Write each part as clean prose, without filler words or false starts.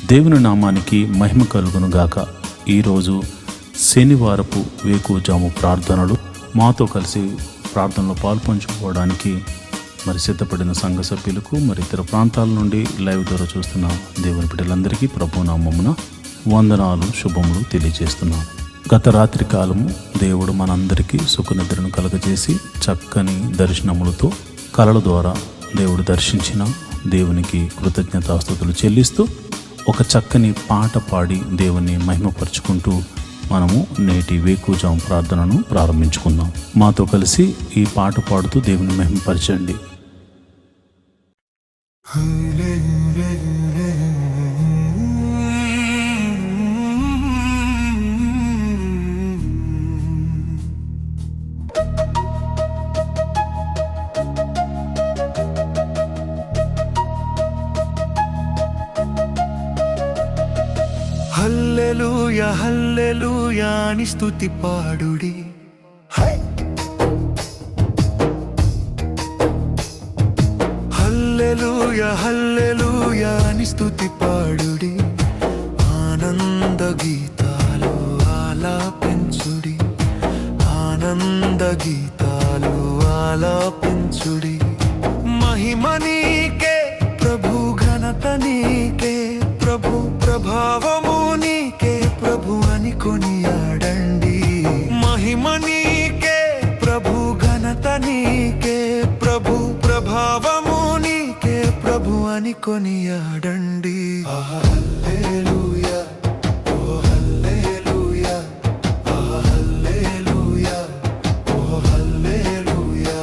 దేవుని నామానికి మహిమ కలుగును గాక. ఈరోజు శనివారపు వేకువజాము ప్రార్థనలు. మాతో కలిసి ప్రార్థనలో పాల్పంచుకోవడానికి మరి సిద్ధపడిన సంఘ సభ్యులకు, మరి ఇతర ప్రాంతాల నుండి లైవ్ ద్వారా చూస్తున్న దేవుని బిడ్డలందరికీ ప్రభు నామమున వందనాలు, శుభములు తెలియజేస్తున్నాం. గత రాత్రి కాలము దేవుడు మనందరికీ సుఖనిద్రను కలగజేసి చక్కని దర్శనములతో కలల ద్వారా దేవుడు దర్శించిన దేవునికి కృతజ్ఞతాస్తుతులు చెల్లిస్తూ ఒక చక్కని పాట పాడి దేవుని మహిమపరుచుకుంటూ మనము నేటి వేకువజాము ప్రార్థనను ప్రారంభించుకుందాం. మాతో కలిసి ఈ పాట పాడుతూ దేవుని మహిమపరచండి. హల్లెలూయా హల్లెలూయా అని స్తుతి పాడుడి. హల్లెలూయా హల్లెలూయా అని స్తుతి పాడుడి. ఆనంద గీతాలు ఆలాపించుడి, ఆనంద గీతాలు ఆలాపించుడి. మహిమ నీకే ప్రభు, ఘనత నీకే ప్రభు, ప్రభావము నీకే ప్రభు అని కొనియాడండి. మహిమ నీకే ప్రభు, ఘనత నీకే ప్రభు, ప్రభావము నీకే ప్రభు అని కొనియాడండి. హల్లెలూయా, ఓ హల్లెలూయా, హల్లెలూయా, ఓ హల్లెలూయా,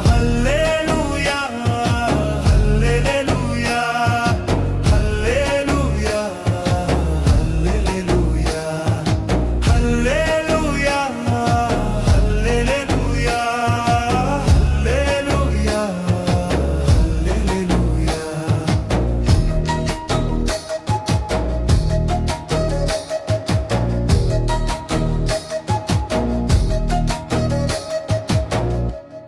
హల్లెలూయా, హల్లెలూయా, హల్లెలూయా, హల్లెలూయా, హల్లెలూయా, హల్లెలూయా, హల్లెలూయా, హల్లెలూయా.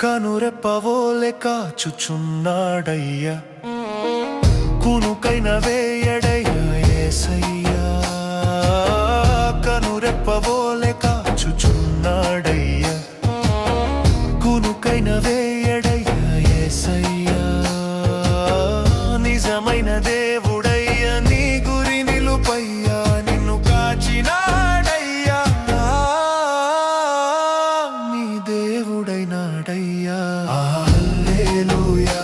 కనురెప్పవోలె కాచుచున్నాడయ్యా, కునుకైన వేయడయ్యా యేసయ్యా. కనురెప్పవోలె కాచుచున్నాడయ్యా, కునుకైన వేయడయ్యా యేసయ్యా. నిజమైన దేవుడయ్యా, నీ గురి నిలుపయ్యా, నిన్ను కాచినాడయ్యా, నీ దేవుడైనాడయ్యా. హల్లెలూయా,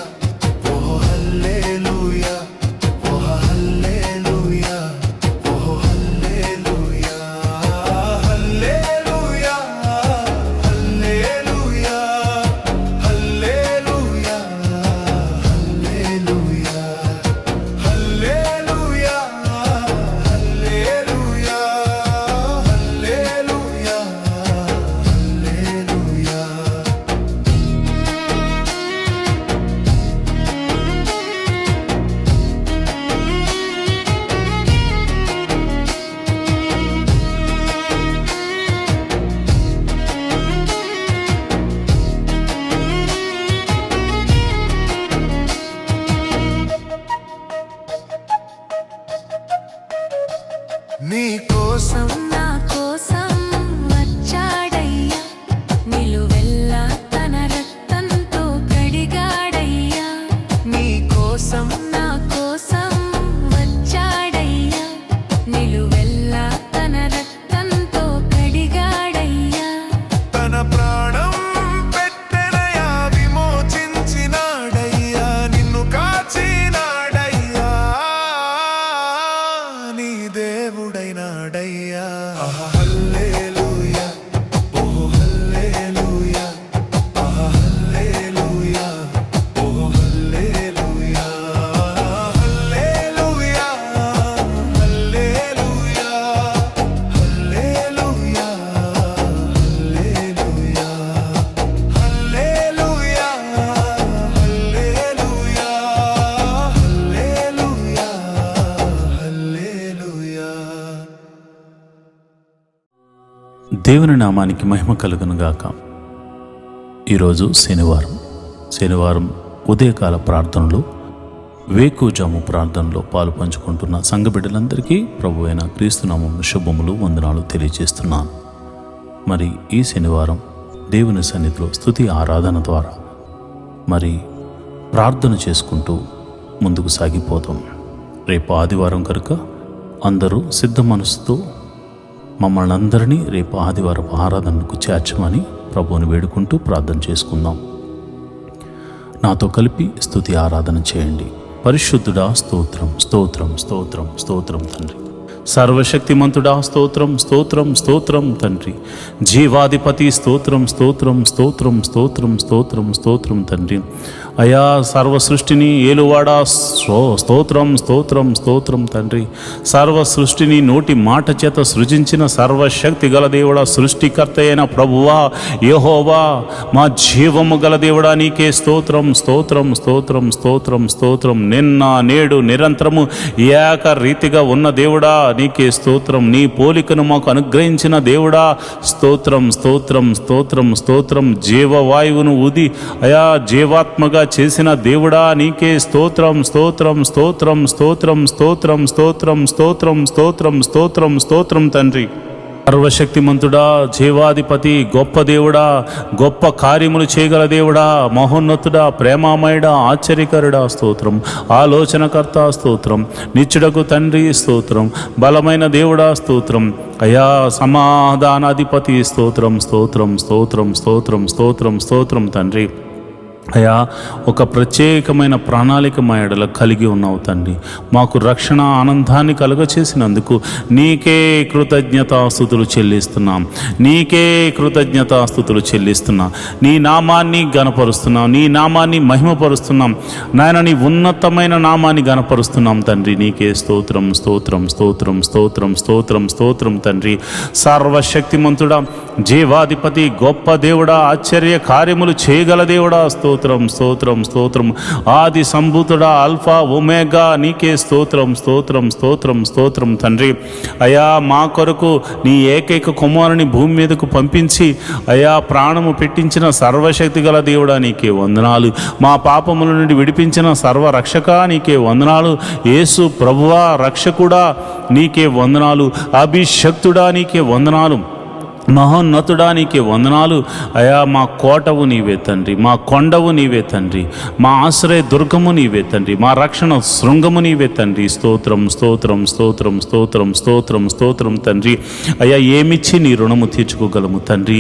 ఓ హల్లెలూయా, ఓ హల్లెలూయా, ఓ హల్లెలూయా, హల్లెలూయా, హల్లెలూయా, హల్లెలూయా, హల్లెలూయా, హల్లెలూయా, హల్లెలూయా, హల్లెలూయా, హల్లెలూయా. నీ కోసం నా కోసం వచ్చాడయ్యా, నిలువెల్లా తన రక్తంతో కడిగాడయ్యా. నీ కోసం నా కోసం వచ్చాడయ్యా, నిలువెల్లా తన రక్తంతో కడిగాడయ్యా. తన ప్రాణం పెట్టెనయ్యా, విమోచించినాడయ్యా, నిన్ను కాచినాడయ్యా, నీ దేవుడైనాడయ్యా. హల్లెలూయా, ఓ హల్లెలూయా, హల్లెలూయా, ఓ హల్లెలూయా, హల్లెలూయా, హల్లెలూయా, హల్లెలూయా, హల్లెలూయా, హల్లెలూయా, హల్లెలూయా, హల్లెలూయా, హల్లెలూయా. దేవుని నామానికి మహిమ కలుగును గాక. ఈరోజు శనివారం ఉదయకాల ప్రార్థనలు వేకుజాము ప్రార్థనలో పాలు పంచుకుంటున్న సంఘ బిడ్డలందరికీ ప్రభు అయిన క్రీస్తునామమున శుభములు వందనాలు తెలియజేస్తున్నాను. మరి ఈ శనివారం దేవుని సన్నిధిలో స్తుతి ఆరాధన ద్వారా మరి ప్రార్థన చేసుకుంటూ ముందుకు సాగిపోతాం. రేపు ఆదివారం కనుక అందరూ సిద్ధ మనసుతో మమ్మల్ని అందరినీ రేపు ఆదివారం ఆరాధనకు చేర్చమని ప్రభువుని వేడుకుంటూ ప్రార్థన చేసుకుందాం. నాతో కలిపి స్తుతి ఆరాధన చేయండి. పరిశుద్ధుడా స్తోత్రం స్తోత్రం స్తోత్రం స్తోత్రం తండ్రి. సర్వశక్తిమంతుడా స్తోత్రం స్తోత్రం స్తోత్రం తండ్రి. జీవాధిపతి స్తోత్రం స్తోత్రం స్తోత్రం స్తోత్రం స్తోత్రం స్తోత్రం తండ్రి. అయా సర్వ సృష్టిని ఏలువాడా స్తోత్రం స్తోత్రం స్తోత్రం తండ్రి. సర్వ సృష్టిని నోటి మాట చేత సృజించిన సర్వశక్తి గల దేవుడా, సృష్టికర్త అయిన ప్రభువా యెహోవా, మా జీవము గల దేవుడా నీకే స్తోత్రం స్తోత్రం స్తోత్రం స్తోత్రం స్తోత్రం. నిన్న నేడు నిరంతరము ఏకరీతిగా ఉన్న దేవుడా నీకే స్తోత్రం. నీ పోలికను మాకు అనుగ్రహించిన దేవుడా స్తోత్రం స్తోత్రం స్తోత్రం స్తోత్రం. జీవవాయువును ఊది అయా జీవాత్మగా చేసిన దేవుడా నీకే స్తోత్రం స్తోత్రం స్తోత్రం స్తోత్రం స్తోత్రం స్తోత్రం స్తోత్రం స్తోత్రం స్తోత్రం స్తోత్రం తండ్రి. సర్వశక్తిమంతుడా, జీవాధిపతి, గొప్ప దేవుడా, గొప్ప కార్యములు చేయగల దేవుడా, మహోన్నతుడా, ప్రేమామయుడా, ఆశ్చర్యకరుడా స్తోత్రం. ఆలోచనకర్త స్తోత్రం. నిత్యుడకు తండ్రి స్తోత్రం. బలమైన దేవుడా స్తోత్రం. అయా సమాధానాధిపతి స్తోత్రం స్తోత్రం స్తోత్రం స్తోత్రం స్తోత్రం స్తోత్రం తండ్రి. అయా ఒక ప్రత్యేకమైన ప్రణాళిక మా ఎడల కలిగి ఉన్నావు తండ్రి. మాకు రక్షణ ఆనందాన్ని కలుగచేసినందుకు నీకే కృతజ్ఞతాస్తుతులు చెల్లిస్తున్నాం. నీకే కృతజ్ఞతాస్తుతులు చెల్లిస్తున్నాం. నీ నామాన్ని గణపరుస్తున్నాం. నీ నామాన్ని మహిమపరుస్తున్నాం. నాయన నీ ఉన్నతమైన నామాన్ని గణపరుస్తున్నాం తండ్రి. నీకే స్తోత్రం స్తోత్రం స్తోత్రం స్తోత్రం స్తోత్రం స్తోత్రం తండ్రి. సర్వశక్తిమంతుడా, జీవాధిపతి, గొప్ప దేవుడా, ఆశ్చర్య కార్యములు చేయగల దేవుడా స్తోత్రం స్తోత్రం స్తోత్రం. ఆది సంభూతుడా, ఆల్ఫా ఒమేగా నీకే స్తోత్రం స్తోత్రం స్తోత్రం స్తోత్రం తండ్రి. అయా మా కొరకు నీ ఏకైక కుమారుని భూమి మీదకు పంపించి అయా ప్రాణము పెట్టించిన సర్వశక్తి గల దేవుడా నీకే వందనాలు. మా పాపముల నుండి విడిపించిన సర్వరక్షక నీకే వందనాలు. యేసు ప్రభువా రక్షకుడా నీకే వందనాలు. అభిషక్తుడా నీకే వందనాలు. మహోన్నతుడా నీకే వందనాలు. అయా మా కోటవు నీవే తండ్రి, మా కొండవు నీవే తండ్రి, మా ఆశ్రయ దుర్గము నీవే తండ్రి, మా రక్షణ శృంగము నీవే తండ్రి. స్తోత్రం స్తోత్రం స్తోత్రం స్తోత్రం స్తోత్రం స్తోత్రం తండ్రి. అయా ఏమిచ్చి నీ రుణము తీర్చుకోగలము తండ్రి.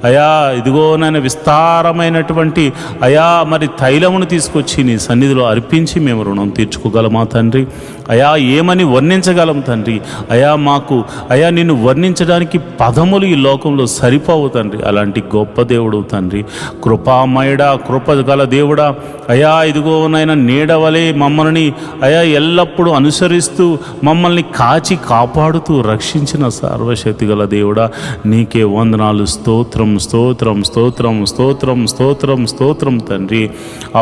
అయా ఇదిగో నాయన విస్తారమైనటువంటి అయా మరి తైలమును తీసుకొచ్చి నీ సన్నిధిలో అర్పించి మేము రుణం తీర్చుకోగలమా తండ్రి. అయా ఏమని వర్ణించగలం తండ్రి. అయా మాకు అయా నిన్ను వర్ణించడానికి పదములు ఈ లోకంలో సరిపోవు తండ్రి. అలాంటి గొప్ప దేవుడు తండ్రి. కృపామయుడా, కృప గల దేవుడా, అయా ఇదిగోనైనా నీడవలే మమ్మల్ని అయా ఎల్లప్పుడూ అనుసరిస్తూ మమ్మల్ని కాచి కాపాడుతూ రక్షించిన సర్వశక్తి గల దేవుడా నీకే వందనాలు. స్తోత్రం స్తోత్రం స్తోత్రం స్తోత్రం స్తోత్రం స్తోత్రం తండ్రి.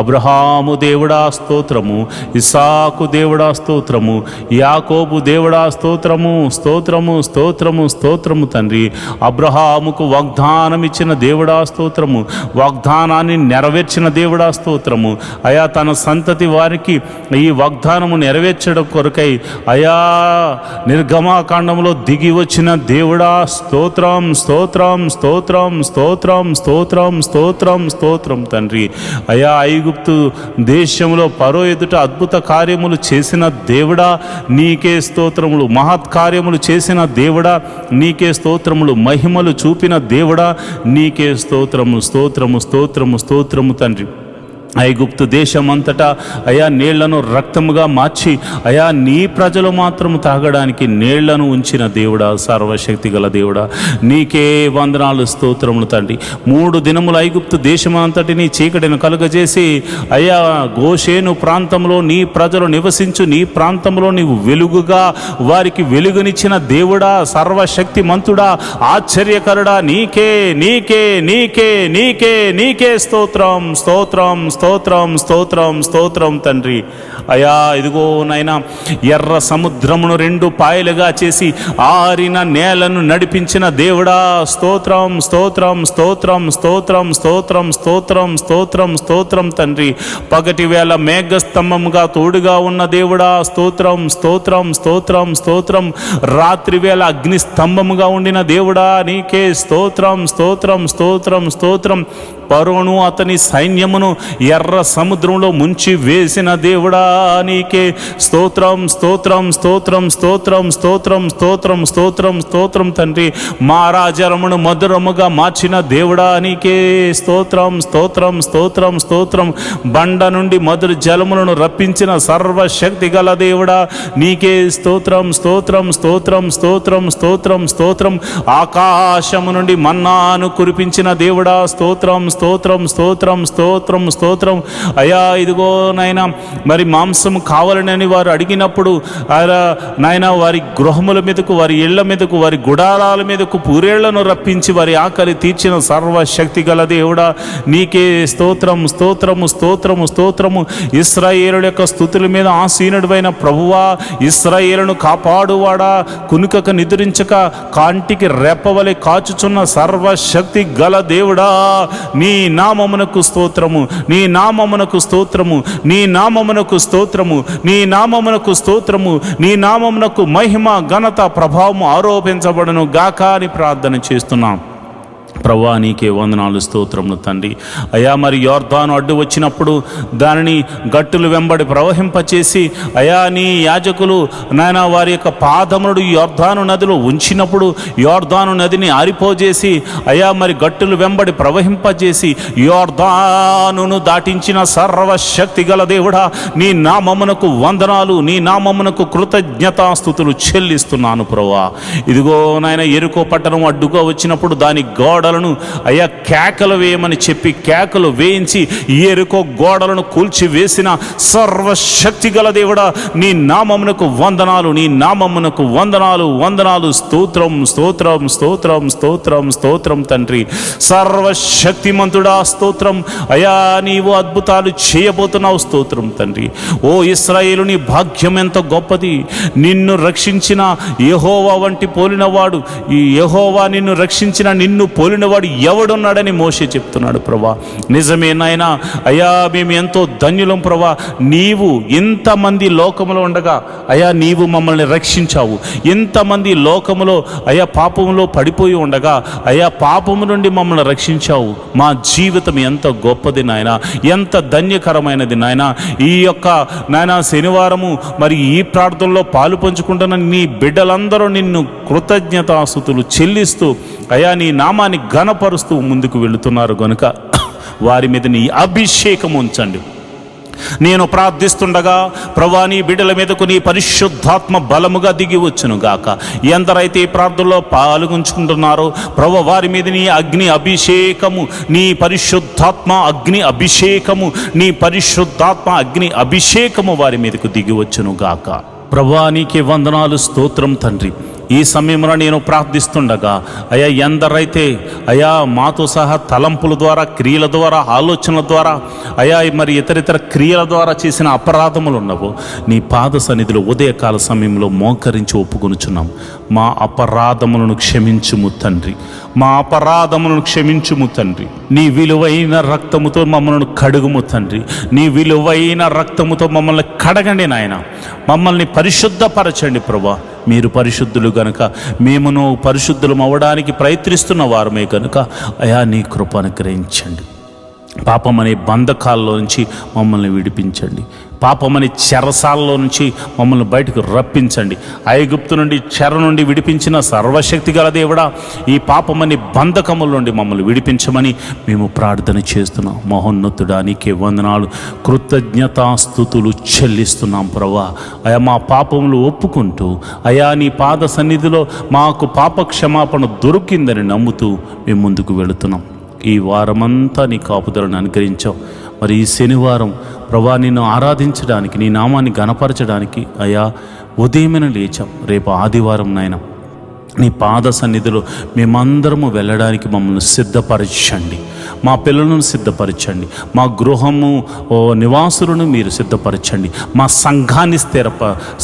అబ్రహాము దేవుడా స్తోత్రము, ఇస్సాకు దేవుడా స్తోత్రము, యాకోబు దేవుడా స్తోత్రము స్తోత్రము స్తోత్రము స్తోత్రము తండ్రి. అబ్రహాముకు వాగ్దానం ఇచ్చిన దేవుడా స్తోత్రము, వాగ్దానాన్ని నెరవేర్చిన దేవుడా స్తోత్రము. అయా తన సంతతి వారికి ఈ వాగ్దానము నెరవేర్చడం కొరకై అయా నిర్గమాకాండంలో దిగి వచ్చిన దేవుడా స్తోత్రం స్తోత్రం స్తోత్రం స్తోత్రం స్తోత్రం స్తోత్రం స్తోత్రం తండ్రి. అయా ఐగుప్తు దేశంలో ఫరో ఎదుట అద్భుత కార్యములు చేసిన దేవుడా నీకే స్తోత్రములు. మహత్కార్యములు చేసిన దేవుడా నీకే స్తోత్రములు. మహిమలు చూపిన దేవుడా నీకే స్తోత్రము స్తోత్రము స్తోత్రము స్తోత్రము తండ్రి. ఐగుప్తు దేశమంతటా అయా నీళ్లను రక్తముగా మార్చి అయా నీ ప్రజలు మాత్రము తాగడానికి నీళ్లను ఉంచిన దేవుడా, సర్వశక్తి గల దేవుడా నీకే వందనాలు స్తోత్రములు తండ్రి. 3 దినములు ఐగుప్తు దేశమంతటిని చీకటిని కలుగజేసి అయా గోషేను ప్రాంతంలో నీ ప్రజలు నివసించు నీ ప్రాంతంలో నీవు వెలుగుగా వారికి వెలుగునిచ్చిన దేవుడా, సర్వశక్తి మంతుడా, ఆశ్చర్యకరుడా నీకే నీకే నీకే నీకే నీకే స్తోత్రం స్తోత్రం స్తోత్రం స్తోత్రం స్తోత్రం స్తోత్రం తండ్రి. అయా ఇదిగో నాయనా, ఎర్ర సముద్రమును 2 పాయలుగా చేసి ఆరిన నేలను నడిపించిన దేవుడా, స్తోత్రం స్తోత్రం స్తోత్రం స్తోత్రం స్తోత్రం స్తోత్రం స్తోత్రం స్తోత్రం తండ్రి. పగటి వేళ మేఘస్తంభముగా తోడుగా ఉన్న దేవుడా, స్తోత్రం స్తోత్రం స్తోత్రం స్తోత్రం. రాత్రి వేళ అగ్ని స్తంభముగా ఉండిన దేవుడా, నీకే స్తోత్రం స్తోత్రం స్తోత్రం స్తోత్రం. ఫరోను అతని సైన్యమును ఎర్ర సముద్రంలో ముంచి వేసిన దేవుడా, నీకే స్తోత్రం స్తోత్రం స్తోత్రం స్తోత్రం స్తోత్రం స్తోత్రం స్తోత్రం స్తోత్రం తండ్రి. మారాజరమును మధురముగా మార్చిన దేవుడా, నీకే స్తోత్రం స్తోత్రం స్తోత్రం స్తోత్రం. బండ నుండి మధుర జలములను రప్పించిన సర్వశక్తి గల దేవుడా, నీకే స్తోత్రం స్తోత్రం స్తోత్రం స్తోత్రం స్తోత్రం స్తోత్రం. ఆకాశము నుండి మన్నాను కురిపించిన దేవుడా, స్తోత్రం స్తోత్రం స్తోత్రం స్తోత్రం స్తోత్రం. అయా ఇదిగో నాయన, మరి మాంసము కావాలని వారు అడిగినప్పుడు నాయన వారి గృహముల మీదకు, వారి ఇళ్ల మీదకు, వారి గుడారాల మీదకు పూరేళ్లను రప్పించి వారి ఆకలి తీర్చిన సర్వశక్తి గల దేవుడా, నీకే స్తోత్రం స్తోత్రము స్తోత్రము స్తోత్రము. ఇశ్రాయేలుల యొక్క స్తుతుల మీద ఆసీనుడైన ప్రభువా, ఇశ్రాయేలును కాపాడువాడా, కునుకక నిద్రించక కాంటికి రెప్పవలె కాచుచున్న సర్వశక్తి గల దేవుడా, నీ నామమునకు స్తోత్రము, నీ నామమునకు స్తోత్రము, నీ నామమునకు స్తోత్రము, నీ నామమునకు స్తోత్రము. నీ నామమునకు మహిమ ఘనత ప్రభావము ఆరోపించబడును గాక అని ప్రార్థన చేస్తున్నాం. ప్రభువా, నీకే వందనాలు స్తోత్రములు తండ్రి. అయా మరి యోర్దాను అడ్డు వచ్చినప్పుడు దానిని గట్టులు వెంబడి ప్రవహింపచేసి, అయా నీ యాజకులు నాయన వారి యొక్క పాదములు యోర్దాను నదిలో ఉంచినప్పుడు యోర్దాను నదిని ఆరిపోజేసి, అయా మరి గట్టులు వెంబడి ప్రవహింపజేసి యోర్దానును దాటించిన సర్వశక్తి గల దేవుడా, నీ నామమునకు వందనాలు, నీ నామమునకు కృతజ్ఞతాస్తుతులు చెల్లిస్తున్నాను ప్రభువా. ఇదిగో నాయన, యెరికో పట్టణం అడ్డుగా వచ్చినప్పుడు దాని గోడలను అయ్యా కేకలు వేయమని చెప్పి కేకలు వేయించి యెరికో గోడలను కూల్చి వేసిన సర్వశక్తి గల దేవుడా, నీ నామమునకు వందనాలు, నీ నామమునకు వందనాలు వందనాలు. స్తోత్రం స్తోత్రం స్తోత్రం స్తోత్రం స్తోత్రం తండ్రి. సర్వశక్తిమంతుడా స్తోత్రం. అయా నీవు అద్భుతాలు చేయబోతున్నావు, స్తోత్రం తండ్రి. ఓ ఇశ్రాయేలు, నీ భాగ్యం ఎంత గొప్పది. నిన్ను రక్షించిన యెహోవా వంటి పోలినవాడు, ఈ యెహోవా నిన్ను రక్షించిన నిన్ను పోలినవాడు ఎవడున్నాడని మోషే చెప్తున్నాడు ప్రభా. నిజమే నాయనా. అయ్యా మేము ఎంతో ధన్యులం ప్రభా. నీవు ఇంతమంది లోకములో ఉండగా అయ్యా నీవు మమ్మల్ని రక్షించావు. ఇంతమంది లోకములో అయ్యా పాపములో పడిపోయి ఉండగా అయ్యా పాపము నుండి మమ్మల్ని రక్షించావు. మా జీవితం ఎంత గొప్పది నాయన, ఎంత ధన్యకరమైనది నాయన. ఈ యొక్క నాయన శనివారము మరి ఈ ప్రార్థనలో పాలు పంచుకుంటున్న నీ బిడ్డలందరూ నిన్ను కృతజ్ఞతాస్తుతులు చెల్లిస్తూ అయా నీ నామాన్ని ఘనపరుస్తూ ముందుకు వెళుతున్నారు గనుక వారి మీద నీ అభిషేకం ఉంచండి. నేను ప్రార్థిస్తుండగా ప్రభా, నీ బిడ్డల మీదకు నీ పరిశుద్ధాత్మ బలముగా దిగి వచ్చును గాక. ఎందరైతే ఈ ప్రార్థనలో పాల్గొంచుకుంటున్నారో ప్రభా, వారి మీద నీ అగ్ని అభిషేకము, నీ పరిశుద్ధాత్మ అగ్ని అభిషేకము, నీ పరిశుద్ధాత్మ అగ్ని అభిషేకము వారి మీదకు దిగి వచ్చును గాక. ప్రభా, నీకే వందనాలు స్తోత్రం తండ్రి. ఈ సమయంలో నేను ప్రార్థిస్తుండగా అయా ఎందరైతే అయా మాతో సహా తలంపుల ద్వారా, క్రియల ద్వారా, ఆలోచనల ద్వారా అయా మరి ఇతరితర క్రియల ద్వారా చేసిన అపరాధములు ఉన్నవో నీ పాద సన్నిధిలో ఉదయకాల సమయంలో మోకరించి ఒప్పుకొనుచున్నాం. మా అపరాధములను క్షమించుము తండ్రి, మా అపరాధములను క్షమించుము తండ్రి. నీ విలువైన రక్తముతో మమ్మల్ని కడుగుము తండ్రి. నీ విలువైన రక్తముతో మమ్మల్ని కడగండి నాయన. మమ్మల్ని పరిశుద్ధపరచండి ప్రభా. మీరు పరిశుద్ధులు గనుక మేమును పరిశుద్ధులం అవ్వడానికి ప్రయత్నిస్తున్న వారమే కనుక అయా నీ కృప అనుగ్రహించండి. పాపం అనే బంధకాల్లో నుంచి మమ్మల్ని విడిపించండి. పాపమని చెరసాలలో నుంచి మమ్మల్ని బయటకు రప్పించండి. ఐగుప్తు నుండి చెర నుండి విడిపించిన సర్వశక్తి గల దేవుడా, ఈ పాపమని బంధకముల నుండి మమ్మల్ని విడిపించమని మేము ప్రార్థన చేస్తున్నాం. మహోన్నతుడా, నీకే వందనాలు, కృతజ్ఞతాస్తుతులు చెల్లిస్తున్నాం ప్రభా. అయా మా పాపములు ఒప్పుకుంటూ అయా నీ పాద సన్నిధిలో మాకు పాప క్షమాపణ దొరికిందని నమ్ముతూ మేము ముందుకు వెళుతున్నాం. ఈ వారమంతా నీ కాపుదలను అనుగ్రహించావు. మరి ఈ శనివారం ప్రభా నిన్ను ఆరాధించడానికి, నీ నామాన్ని గణపరచడానికి అయా ఉదయమైన లేచాం. రేపు ఆదివారం నాయన నీ పాద సన్నిధిలో మేమందరము వెళ్ళడానికి మమ్మల్ని సిద్ధపరచండి. మా పిల్లలను సిద్ధపరచండి, మా గృహము నివాసులను మీరు సిద్ధపరచండి, మా సంఘాన్ని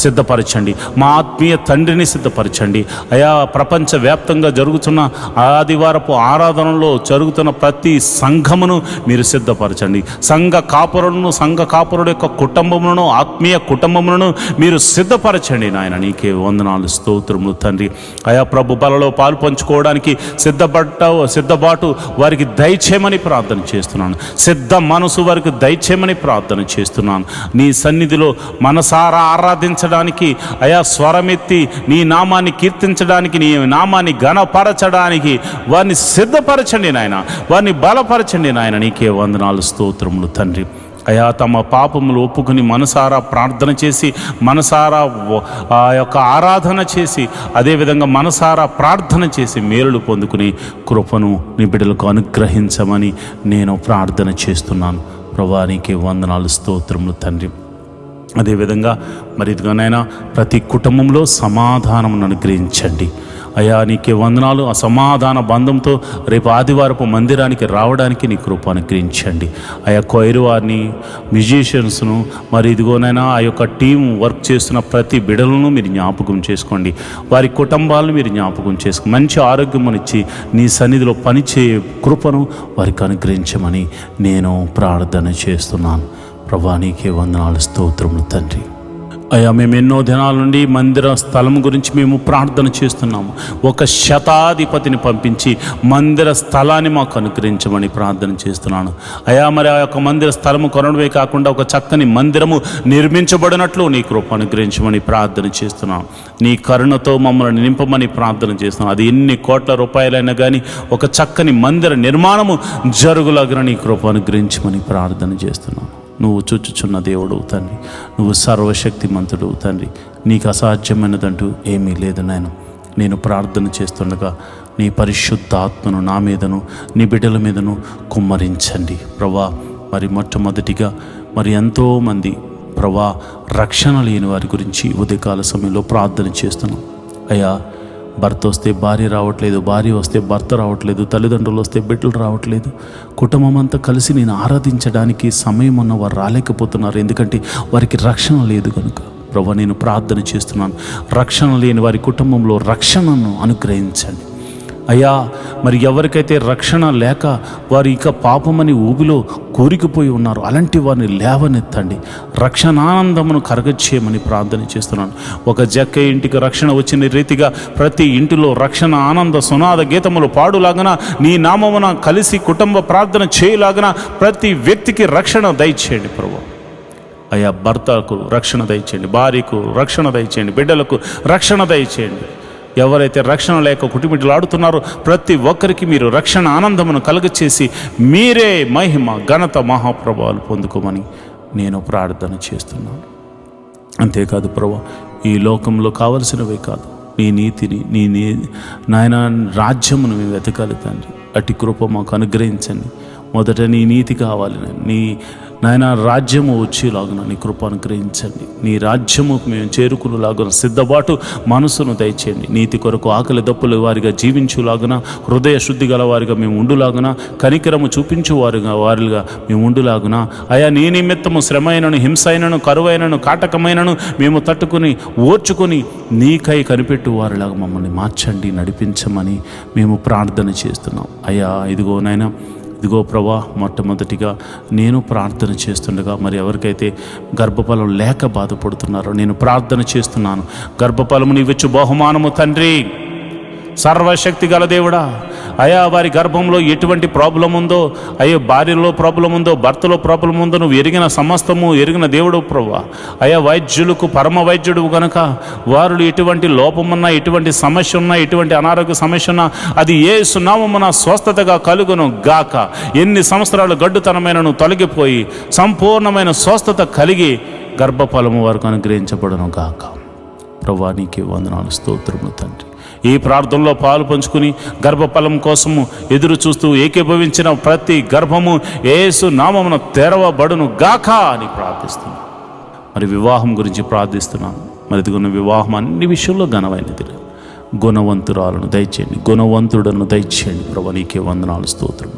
సిద్ధపరచండి, మా ఆత్మీయ తండ్రిని సిద్ధపరచండి. అయా ప్రపంచవ్యాప్తంగా జరుగుతున్న ఆదివారపు ఆరాధనలో జరుగుతున్న ప్రతి సంఘమును మీరు సిద్ధపరచండి. సంఘ కాపురుడు యొక్క కుటుంబములను, ఆత్మీయ కుటుంబములను మీరు సిద్ధపరచండి నాయన. నీకే వందనాలు, స్తోత్రములు తండ్రి. అయా ప్రభు బలలో పాలు పంచుకోవడానికి సిద్ధబాటు వారికి దయచేయమని ప్రార్థన చేస్తున్నాను. సిద్ధ మనసు వారికి దయచేయమని ప్రార్థన చేస్తున్నాను. నీ సన్నిధిలో మనసారా ఆరాధించడానికి, అయా స్వరమెత్తి నీ నామాన్ని కీర్తించడానికి, నీ నామాన్ని ఘనపరచడానికి వారిని సిద్ధపరచండి నాయన, వారిని బలపరచండి నాయన. నీకే వందనాలు, స్తోత్రములు తండ్రి. అయా తమ పాపములు ఒప్పుకొని మనసారా ప్రార్థన చేసి, మనసారా ఆ యొక్క ఆరాధన చేసి, అదేవిధంగా మనసారా ప్రార్థన చేసి మేలులు పొందుకుని కృపను నీ బిడ్డలకు అనుగ్రహించమని నేను ప్రార్థన చేస్తున్నాను. ప్రభువా నీకే వందనాలు, స్తోత్రములు తండ్రి. అదేవిధంగా మరి ఇదిగానైనా ప్రతి కుటుంబంలో సమాధానమును అనుగ్రహించండి. అయా నీకే వందనాలు. ఆ సమాధాన బంధంతో రేపు ఆదివారపు మందిరానికి రావడానికి నీ కృప అనుగ్రహించండి. అయా కొయిర్ వారిని, మ్యూజిషియన్స్ను, మరి ఇదిగోనైనా ఆ యొక్క టీం వర్క్ చేస్తున్న ప్రతి బిడలను మీరు జ్ఞాపకం చేసుకోండి. వారి కుటుంబాలను మీరు జ్ఞాపకం చేసుకోండి. మంచి ఆరోగ్యమునిచ్చి నీ సన్నిధిలో పనిచేయ కృపను వారికి అనుగ్రహించమని నేను ప్రార్థన చేస్తున్నాను. ప్రభువా నీకే వందనాలు, స్తోత్రములు తండ్రి. అయ్యా మేము ఎన్నో దినాల నుండి మందిర స్థలం గురించి మేము ప్రార్థన చేస్తున్నాము. ఒక శతాధిపతిని పంపించి మందిర స్థలాన్ని మాకు అనుగ్రహించమని ప్రార్థన చేస్తున్నాను. అయ్యా మరి ఆ యొక్క మందిర స్థలము కొనడమే కాకుండా ఒక చక్కని మందిరము నిర్మించబడినట్లు నీ కృప అనుగ్రహించమని ప్రార్థన చేస్తున్నాను. నీ కరుణతో మమ్మల్ని నింపమని ప్రార్థన చేస్తున్నాను. అది ఎన్ని కోట్ల రూపాయలైనా కానీ ఒక చక్కని మందిర నిర్మాణము జరుగులాగిన నీ కృప అనుగ్రహించమని ప్రార్థన చేస్తున్నాను. నువ్వు చూచుచున్న దేవుడు తండ్రి, నువ్వు సర్వశక్తిమంతుడు తండ్రి, నీకు అసాధ్యమైనదంటూ ఏమీ లేదు నాయన. నేను ప్రార్థన చేస్తుండగా నీ పరిశుద్ధాత్మను నా మీదను నీ బిడ్డల మీదను కుమ్మరించండి ప్రభా. మరి మొట్టమొదటిగా మరి ఎంతోమంది ప్రభా రక్షణ లేని వారి గురించి ఉదయకాల సమయంలో ప్రార్థన చేస్తున్నాం. అయ్యా భర్త వస్తే భార్య రావట్లేదు, భార్య వస్తే భర్త రావట్లేదు, తల్లిదండ్రులు వస్తే బిడ్డలు రావట్లేదు, కుటుంబం అంతా కలిసి నేను ఆరాధించడానికి సమయం ఉన్న వారు రాలేకపోతున్నారు. ఎందుకంటే వారికి రక్షణ లేదు కనుక ప్రభా నేను ప్రార్థన చేస్తున్నాను. రక్షణ లేని వారి కుటుంబంలో రక్షణను అనుగ్రహించండి అయ్యా. మరి ఎవరికైతే రక్షణ లేక వారు ఇక పాపమని ఊబిలో కూరికిపోయి ఉన్నారు, అలాంటి వారిని లేవనెత్తండి, రక్షణానందమును కరగచేయమని ప్రార్థన చేస్తున్నాను. ఒక జక్క ఇంటికి రక్షణ వచ్చిన రీతిగా ప్రతి ఇంటిలో రక్షణ ఆనంద సునాద గీతములు పాడులాగన, నీ నామమున కలిసి కుటుంబ ప్రార్థన చేయలాగన ప్రతి వ్యక్తికి రక్షణ దయచేయండి ప్రభు. అయ్యా భర్తకు రక్షణ దయచేయండి, భార్యకు రక్షణ దయచేయండి, బిడ్డలకు రక్షణ దయచేయండి. ఎవరైతే రక్షణ లేక కుటుంబీలాడుతున్నారో ప్రతి ఒక్కరికి మీరు రక్షణ ఆనందమును కలుగచేసి మీరే మహిమ ఘనత మహాప్రభావాలు పొందుకోమని నేను ప్రార్థన చేస్తున్నాను. అంతేకాదు ప్రభు, ఈ లోకంలో కావలసినవే కాదు, నీ నీతిని నీ నాయన రాజ్యమును మేము వెతకాలి తండ్రి. అట్టి కృప మాకు అనుగ్రహించండి. మొదట నీ నీతి కావాలి, నీ నాయన రాజ్యము వచ్చేలాగున నీ కృప అనుగ్రహించండి. నీ రాజ్యము మేము చేరుకునేలాగున సిద్ధబాటు మనసును దయచేయండి. నీతి కొరకు ఆకలి దప్పుల వారిగా జీవించులాగున, హృదయ శుద్ధి గల వారిగా మేము ఉండులాగున, కనికరము చూపించు వారిగా మేము ఉండులాగున. అయా నీ నిమిత్తము శ్రమైనను, హింసైనను, కరువైనను, కాటకమైనను మేము తట్టుకుని ఓర్చుకొని నీకై కనిపెట్టు వారిలాగా మమ్మల్ని మార్చండి, నడిపించమని మేము ప్రార్థన చేస్తున్నాం. అయ్యా ఇదిగో నాయన, ఇదిగో ప్రభా, మొట్టమొదటిగా నేను ప్రార్థన చేస్తుండగా మరి ఎవరికైతే గర్భఫలం లేక బాధపడుతున్నారో నేను ప్రార్థన చేస్తున్నాను. గర్భఫలము నీవిచ్చు బహుమానము తండ్రి, సర్వశక్తి గల దేవుడా. అయా వారి గర్భంలో ఎటువంటి ప్రాబ్లం ఉందో, అయ్యో భార్యలో ప్రాబ్లం ఉందో, భర్తలో ప్రాబ్లం ఉందో నువ్వు ఎరిగిన సమస్తము ఎరిగిన దేవుడు ప్రభువా. అయా వైద్యులకు పరమ వైద్యుడు కనుక వారు ఎటువంటి లోపమున్నా, ఎటువంటి సమస్య ఉన్నా, ఎటువంటి అనారోగ్య సమస్య ఉన్నా అది యేసు నామమున స్వస్థతగా కలుగును గాక. ఎన్ని సంవత్సరాలు గడ్డుతనమైనను తొలగిపోయి సంపూర్ణమైన స్వస్థత కలిగి గర్భఫలము వారికి అనుగ్రహించబడును గాక. ప్రభువా నీకే వందనాలు, స్తోత్రములు తండ్రి. ఈ ప్రార్థనలో పాలు పంచుకుని గర్భఫలం కోసము ఎదురు చూస్తూ ఏకీభవించిన ప్రతి గర్భము యేసు నామమున తెరవబడును గాక అని ప్రార్థిస్తున్నాను. మరి వివాహం గురించి ప్రార్థిస్తున్నాను. మరి ఇదిగొన్న వివాహం అన్ని విషయంలో ఘనమైనది, గుణవంతురాలను దయచేయండి, గుణవంతుడను దయచేయండి ప్రభు. నీకే వందనాలు, స్తోత్రం.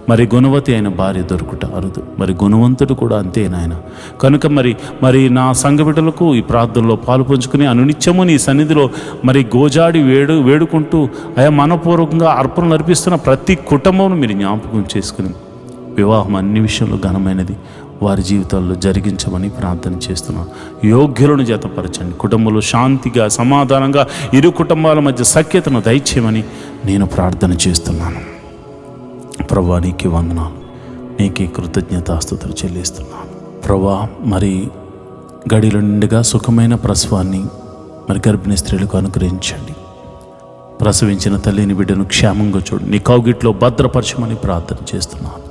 మరి గుణవతి అయిన భార్య దొరుకుట అరుదు, మరి గుణవంతుడు కూడా అంతే నాయన. కనుక మరి నా సంఘ బిడ్డలకు ఈ ప్రార్థనలో పాలు పంచుకుని అనునిత్యము నీ సన్నిధిలో మరి గోజాడి వేడుకుంటూ అయా మనపూర్వకంగా అర్పణలు అర్పిస్తున్న ప్రతి కుటుంబం మీరు జ్ఞాపకం చేసుకుని వివాహం అన్ని విషయంలో ఘనమైనది వారి జీవితాల్లో జరిగించమని ప్రార్థన చేస్తున్నాను. యోగ్యులను జతపరచండి, కుటుంబంలో శాంతిగా సమాధానంగా ఇరు కుటుంబాల మధ్య సఖ్యతను దయచేయమని నేను ప్రార్థన చేస్తున్నాను. ప్రభువా నీకే వందనాలు, నీకే కృతజ్ఞతాస్తుతులు చెల్లిస్తున్నాను. ప్రభువా మరి గడిలో నిండుగా సుఖమైన ప్రసవాన్ని మరి గర్భిణీ స్త్రీలకు అనుగ్రహించండి. ప్రసవించిన తల్లిని బిడ్డను క్షేమంగా చూడు, నీ కౌగిట్లో భద్రపరచమని ప్రార్థన చేస్తున్నాను.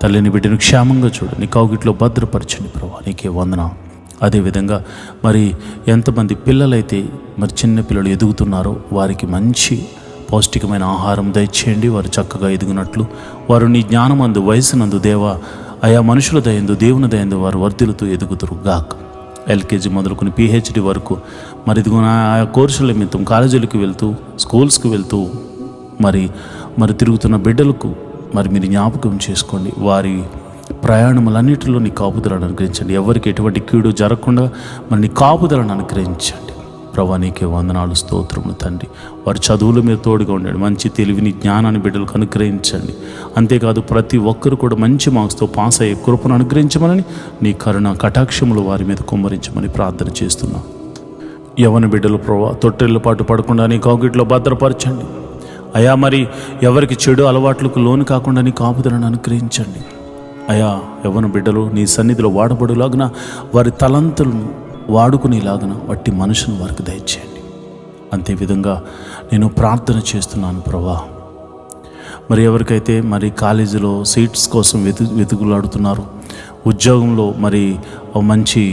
తల్లిని బిడ్డను క్షేమంగా చూడు, నీ కౌగిట్లో భద్రపరచండి ప్రభువా, నీకే వందనాలు. అదేవిధంగా మరి ఎంతమంది పిల్లలైతే మరి చిన్న పిల్లలు ఎదుగుతున్నారో వారికి మంచి పౌష్టికమైన ఆహారం దయచేయండి. వారు చక్కగా ఎదుగునట్లు వారు నీ జ్ఞానమందు వయసునందు దేవా ఆయా మనుషుల దయందు దేవుని దయందు వారు వర్ధిల్లుతూ ఎదుగుతురు గాక. ఎల్కేజీ మొదలుకొని పిహెచ్డి వరకు మరి ఇదిగో ఆయా కోర్సుల నిమిత్తం కాలేజీలకు వెళ్తూ స్కూల్స్కి వెళ్తూ మరి తిరుగుతున్న బిడ్డలకు మరి మీరు జ్ఞాపకం చేసుకోండి. వారి ప్రయాణములన్నిటిలో నీ కాపుదలను అనుగ్రహించండి. ఎవరికి ఎటువంటి కీడు జరగకుండా మరి నీ కాపుదలను అనుగ్రహించండి. ప్రభువా నీకే వందనాలు, స్తోత్రములు తండ్రి. వారి చదువులు మీరు తోడుగా ఉండండి, మంచి తెలివిని జ్ఞానాన్ని బిడ్డలకు అనుగ్రహించండి. అంతేకాదు ప్రతి ఒక్కరు కూడా మంచి మార్క్స్తో పాస్ అయ్యే కృపను అనుగ్రహించమని నీ కరుణ కటాక్షములు వారి మీద కుమ్మరించమని ప్రార్థన చేస్తున్నాం. యవ్వన బిడ్డలు ప్రభువా తొట్టెళ్ళ పాటు పడకుండా నీ కౌగిట్లో భద్రపరచండి. అయా మరి ఎవరికి చెడు అలవాట్లకు లోను కాకుండా నీ కాపుదలను అనుగ్రహించండి. అయా యవ్వన బిడ్డలు నీ సన్నిధిలో వాడబడులాగున వారి తలంతులను వాడుకునేలాగున వట్టి మనుషును వారికి దయచేయండి. అంతేవిధంగా నేను ప్రార్థన చేస్తున్నాను ప్రభువా. మరి ఎవరికైతే మరి కాలేజీలో సీట్స్ కోసం వెతుకులాడుతున్నారో, ఉద్యోగంలో మరి మంచి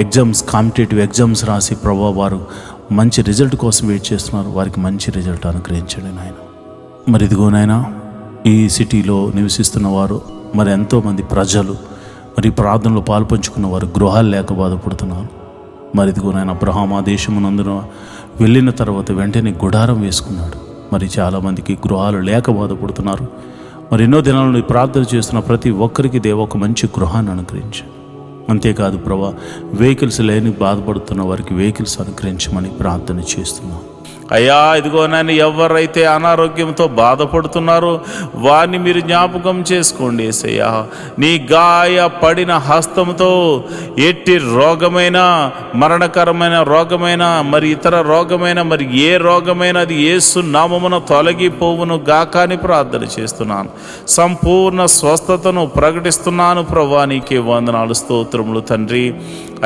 ఎగ్జామ్స్ కాంపిటేటివ్ ఎగ్జామ్స్ రాసి ప్రభువా వారు మంచి రిజల్ట్ కోసం వెయిట్ చేస్తున్నారు, వారికి మంచి రిజల్ట్ అనుగ్రహించండి నాయన. మరి ఇదిగో నాయన ఈ సిటీలో నివసిస్తున్న వారు మరి ఎంతోమంది ప్రజలు మరి ప్రార్థనలో పాల్పంచుకున్న వారు గృహాలు లేక బాధపడుతున్నారు. మరి ఇదిగో నాయన అబ్రహాం ఆ దేశమునందున వెళ్ళిన తర్వాత వెంటనే గుడారం వేసుకున్నాడు. మరి చాలామందికి గృహాలు లేక బాధపడుతున్నారు. మరి ఎన్నో దినాలను ప్రార్థన చేస్తున్న ప్రతి ఒక్కరికి దేవ ఒక మంచి గృహాన్ని అనుగ్రహించండి. అంతేకాదు ప్రభా వెహికల్స్ లేని బాధపడుతున్న వారికి వెహికల్స్ అనుగ్రహించమని ప్రార్థన చేస్తున్నాం. అయ్యా ఇదిగో నాయన ఎవరైతే అనారోగ్యంతో బాధపడుతున్నారో వారిని మీరు జ్ఞాపకం చేసుకోండి యేసయ్యా. నీ గాయ పడిన హస్తంతో ఎట్టి రోగమైన మరణకరమైన రోగమైన మరి ఇతర రోగమైన మరి ఏ రోగమైన అది యేసు నామమున తొలగిపోవును గాక అని ప్రార్థన చేస్తున్నాను. సంపూర్ణ స్వస్థతను ప్రకటిస్తున్నాను ప్రభువా, నీకే వందనాలు, స్తోత్రములు తండ్రి.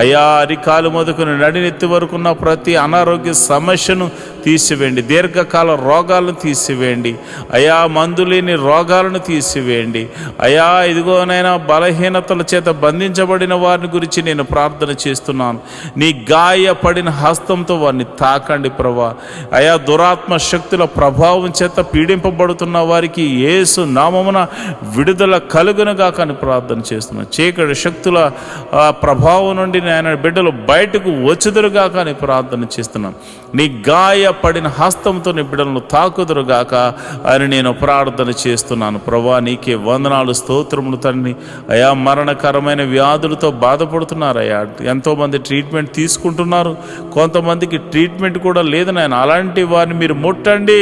అయ్యా అరికాలు మొదలుకొని నడినెత్తి వరకున్న ప్రతి అనారోగ్య సమస్యను తీసివేయండి, దీర్ఘకాల రోగాలను తీసివేయండి అయా, మందు లేని రోగాలను తీసివేయండి అయా. ఇదిగోనైనా బలహీనతల చేత బంధించబడిన వారిని గురించి నేను ప్రార్థన చేస్తున్నాను. నీ గాయపడిన హస్తంతో వారిని తాకండి ప్రభా. అయా దురాత్మ శక్తుల ప్రభావం చేత పీడింపబడుతున్న వారికి యేసు నామమున విడుదల కలుగునుగా కానీ ప్రార్థన చేస్తున్నాను. చీకటి శక్తుల ప్రభావం నుండి ఆయన బిడ్డలు బయటకు వచ్చుదురుగా కానీ ప్రార్థన చేస్తున్నాను. నీ గాయపడిన హస్తంతో నీ బిడ్డలను తాకుదురుగాక అని నేను ప్రార్థన చేస్తున్నాను. ప్రభా నీకే వందనాలు, స్తోత్రములు తండ్రి. అయా మరణకరమైన వ్యాధులతో బాధపడుతున్నారు అయ్యా. ఎంతోమంది ట్రీట్మెంట్ తీసుకుంటున్నారు, కొంతమందికి ట్రీట్మెంట్ కూడా లేదు నాయన. అలాంటి వారిని మీరు ముట్టండి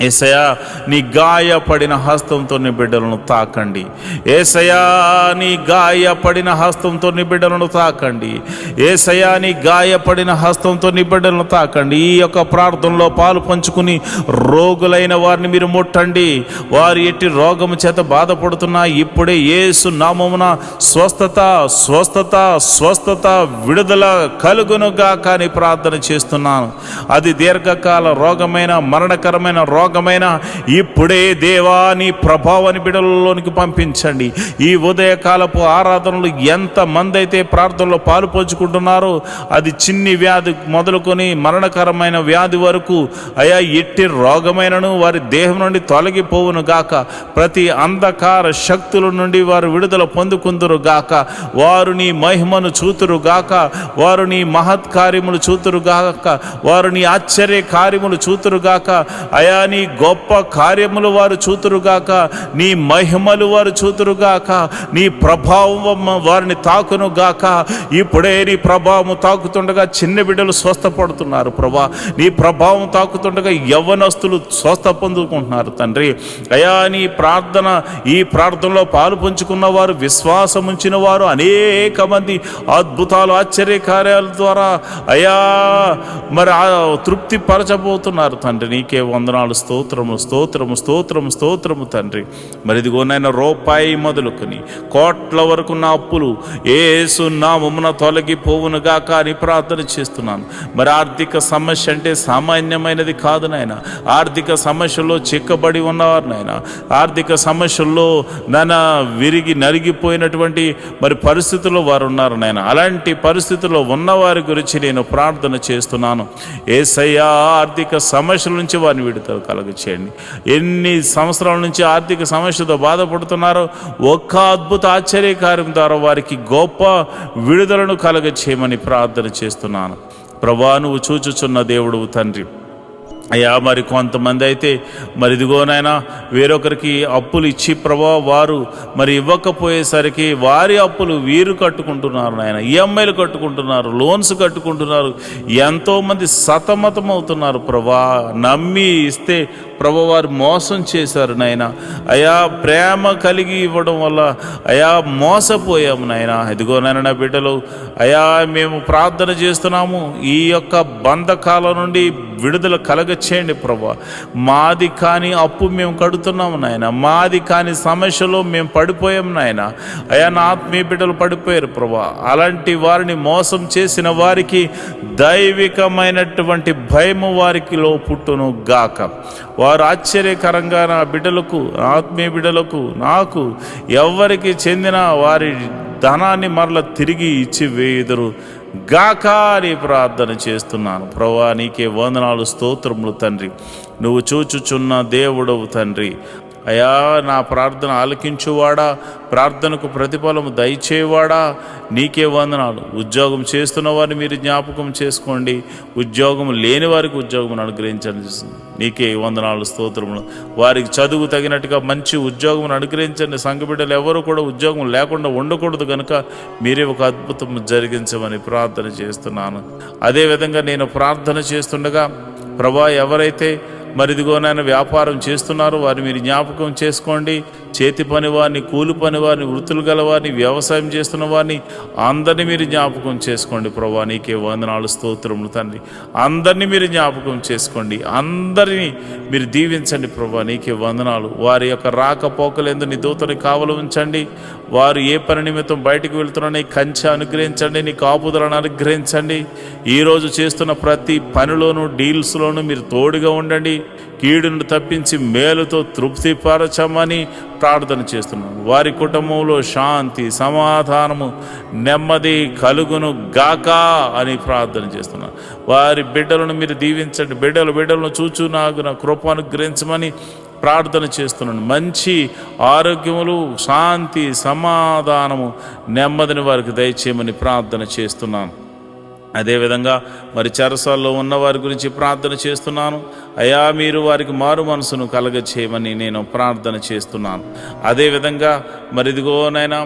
యేసయ్యా. నీ గాయపడిన హస్తంతో నీ బిడ్డలను తాకండి యేసయ్యా. నీ గాయపడిన హస్తంతో నీ బిడ్డలను తాకండి యేసయ్యా. నీ గాయపడిన హస్తంతో నీ బిడ్డలను తాకండి. ఈ యొక్క ప్రార్థనలో పాలు పంచుకుని రోగులైన వారిని మీరు ముట్టండి. వారు ఎట్టి రోగము చేత బాధపడుతున్నా ఇప్పుడే యేసు నామమున స్వస్థత స్వస్థత స్వస్థత విడుదల కలుగునుగా కానీ ప్రార్థన చేస్తున్నాను. అది దీర్ఘకాల రోగమైన మరణకరమైన రోగమైన ఇప్పుడే దేవా నీ ప్రభావాన్ని బిడ్డలలోనికి పంపించండి. ఈ ఉదయకాలపు ఆరాధనలు ఎంతమంది అయితే ప్రార్థనలో పాలు పంచుకుంటున్నారో అది చిన్ని వ్యాధి మొదలుకొని మరణకరమైన వ్యాధి వరకు అయా ఎట్టి రోగమైనను వారి దేహం నుండి తొలగిపోవును గాక. ప్రతి అంధకార శక్తుల నుండి వారు విడుదల పొందుకుందురు గాక. వారు నీ మహిమను చూతురు గాక. వారు నీ మహత్ కార్యములు చూతురు గాక. వారు నీ ఆశ్చర్య కార్యములు చూతురు గాక. అయా నీ నీ గొప్ప కార్యములు వారు చూతురుగాక, నీ మహిమలు వారు చూతురుగాక, నీ ప్రభావం వారిని తాకును గాక. ఇప్పుడే నీ ప్రభావం తాకుతుండగా చిన్న బిడ్డలు స్వస్థపడుతున్నారు ప్రభా. నీ ప్రభావం తాకుతుండగా యవ్వనస్తులు స్వస్థ పొందుకుంటున్నారు తండ్రి. అయా నీ ప్రార్థన, ఈ ప్రార్థనలో పాలు పంచుకున్న వారు, విశ్వాసం ఉంచిన వారు అనేక మంది అద్భుతాలు ఆశ్చర్య కార్యాల ద్వారా అయా మరి తృప్తి పరచబోతున్నారు తండ్రి. నీకే వందనాలు, స్తోత్రము స్తోత్రము స్తోత్రము స్తోత్రము తండ్రి. మరి ఇదిగోనైనా రూపాయి మొదలుకొని కోట్ల వరకు నా అప్పులు యేసు నామమున తొలగిపోవును గాక అని ప్రార్థన చేస్తున్నాను. మరి ఆర్థిక సమస్య అంటే సామాన్యమైనది కాదు నాయన. ఆర్థిక సమస్యల్లో చిక్కబడి ఉన్నవారు నాయన, ఆర్థిక సమస్యల్లో విరిగి నలిగిపోయినటువంటి మరి పరిస్థితుల్లో వారు ఉన్నారు నాయన. అలాంటి పరిస్థితుల్లో ఉన్నవారి గురించి నేను ప్రార్థన చేస్తున్నాను. యేసయ్యా, ఆర్థిక సమస్యల నుంచి వారిని విడుదల కలగచేయండి. ఎన్ని సంవత్సరాల నుంచి ఆర్థిక సమస్యతో బాధపడుతున్నారో ఒక్క అద్భుత ఆశ్చర్యకార్యం ద్వారా వారికి గొప్ప విడుదలను కలగచేయమని ప్రార్థన చేస్తున్నాను. ప్రభువా, నువ్వు చూచుచున్న దేవుడు తండ్రి. అయ్యా, మరి కొంతమంది అయితే మరి ఇదిగోనైనా వేరొకరికి అప్పులు ఇచ్చి ప్రభా వారు మరి ఇవ్వకపోయేసరికి వారి అప్పులు వీరు కట్టుకుంటున్నారు నాయన. ఈఎంఐలు కట్టుకుంటున్నారు, లోన్స్ కట్టుకుంటున్నారు. ఎంతోమంది సతమతం అవుతున్నారు ప్రభా. నమ్మి ఇస్తే ప్రభు వారు మోసం చేశారు నాయన. అయా, ప్రేమ కలిగి ఇవ్వడం వల్ల అయా మోసపోయాము నాయన. ఇదిగోనైనా నా బిడ్డలు అయా, మేము ప్రార్థన చేస్తున్నాము, ఈ యొక్క బంధకాల నుండి విడుదల కలగచేయండి ప్రభా. మాది కాని అప్పు మేము కడుతున్నాము నాయన, మాది కాని సమస్యలో మేము పడిపోయాము నాయన. అయా, నా ఆత్మీయ బిడ్డలు పడిపోయారు ప్రభా. అలాంటి వారిని మోసం చేసిన వారికి దైవికమైనటువంటి భయము వారికిలో పుట్టును గాక. వారు ఆశ్చర్యకరంగా నా బిడ్డలకు, ఆత్మీయ బిడ్డలకు, నాకు ఎవరికి చెందిన వారి ధనాన్ని మరల తిరిగి ఇచ్చి వేయుదురు గాక అని ప్రార్థన చేస్తున్నాను. ప్రభువా, నీకే వందనాలు, స్తోత్రములు తండ్రి. నువ్వు చూచుచున్న దేవుడవు తండ్రి. అయా, నా ప్రార్థన ఆలకించువాడా, ప్రార్థనకు ప్రతిఫలము దయచేవాడా, నీకే వందనాలు. ఉద్యోగం చేస్తున్న వారిని మీరు జ్ఞాపకం చేసుకోండి, ఉద్యోగం లేని వారికి ఉద్యోగం అనుగ్రహించండి. నీకే వందనాలు, స్తోత్రములు. వారికి చదువు తగినట్టుగా మంచి ఉద్యోగం అనుగ్రహించండి. సంఘ బిడ్డలు ఎవరు కూడా ఉద్యోగం లేకుండా ఉండకూడదు కనుక మీరే ఒక అద్భుతం జరిగించమని ప్రార్థన చేస్తున్నాను. అదేవిధంగా నేను ప్రార్థన చేస్తుండగా ప్రభా, ఎవరైతే మరి ఇదిగోనైనా వ్యాపారం చేస్తున్నారు వారిని మీరు జ్ఞాపకం చేసుకోండి. చేతి పని వారిని, కూలి పని వారిని, వృత్తులు గల వారిని, వ్యవసాయం చేస్తున్న వారిని అందరినీ మీరు జ్ఞాపకం చేసుకోండి ప్రభా. నీకే వందనాలు, స్తోత్రములు తండ్రి. అందరినీ మీరు జ్ఞాపకం చేసుకోండి, అందరినీ మీరు దీవించండి ప్రభా. నీకే వందనాలు. వారి యొక్క రాకపోకలందు నీ దూతని కావలి ఉంచండి. వారు ఏ పని నిమిత్తం బయటకు వెళ్తున్నారో కంచె అనుగ్రహించండి, నీ కాపుదలను అనుగ్రహించండి. ఈరోజు చేస్తున్న ప్రతి పనిలోనూ, డీల్స్లోనూ మీరు తోడుగా ఉండండి. కీడును తప్పించి మేలుతో తృప్తిపరచమని ప్రార్థన చేస్తున్నాను. వారి కుటుంబంలో శాంతి, సమాధానము, నెమ్మది కలుగును గాక అని ప్రార్థన చేస్తున్నాను. వారి బిడ్డలను మీరు దీవించండి. బిడ్డలను చూచు నాకు నా కృప అనుగ్రహించమని ప్రార్థన చేస్తున్నాను. మంచి ఆరోగ్యములు, శాంతి, సమాధానము, నెమ్మదిని వారికి దయచేయమని ప్రార్థన చేస్తున్నాను. అదేవిధంగా మరి చెరసాల్లో ఉన్న వారి గురించి ప్రార్థన చేస్తున్నాను. అయా, మీరు వారికి మారు మనసును కలగచేయమని నేను ప్రార్థన చేస్తున్నాను. అదేవిధంగా మరి ఇదిగోనైనా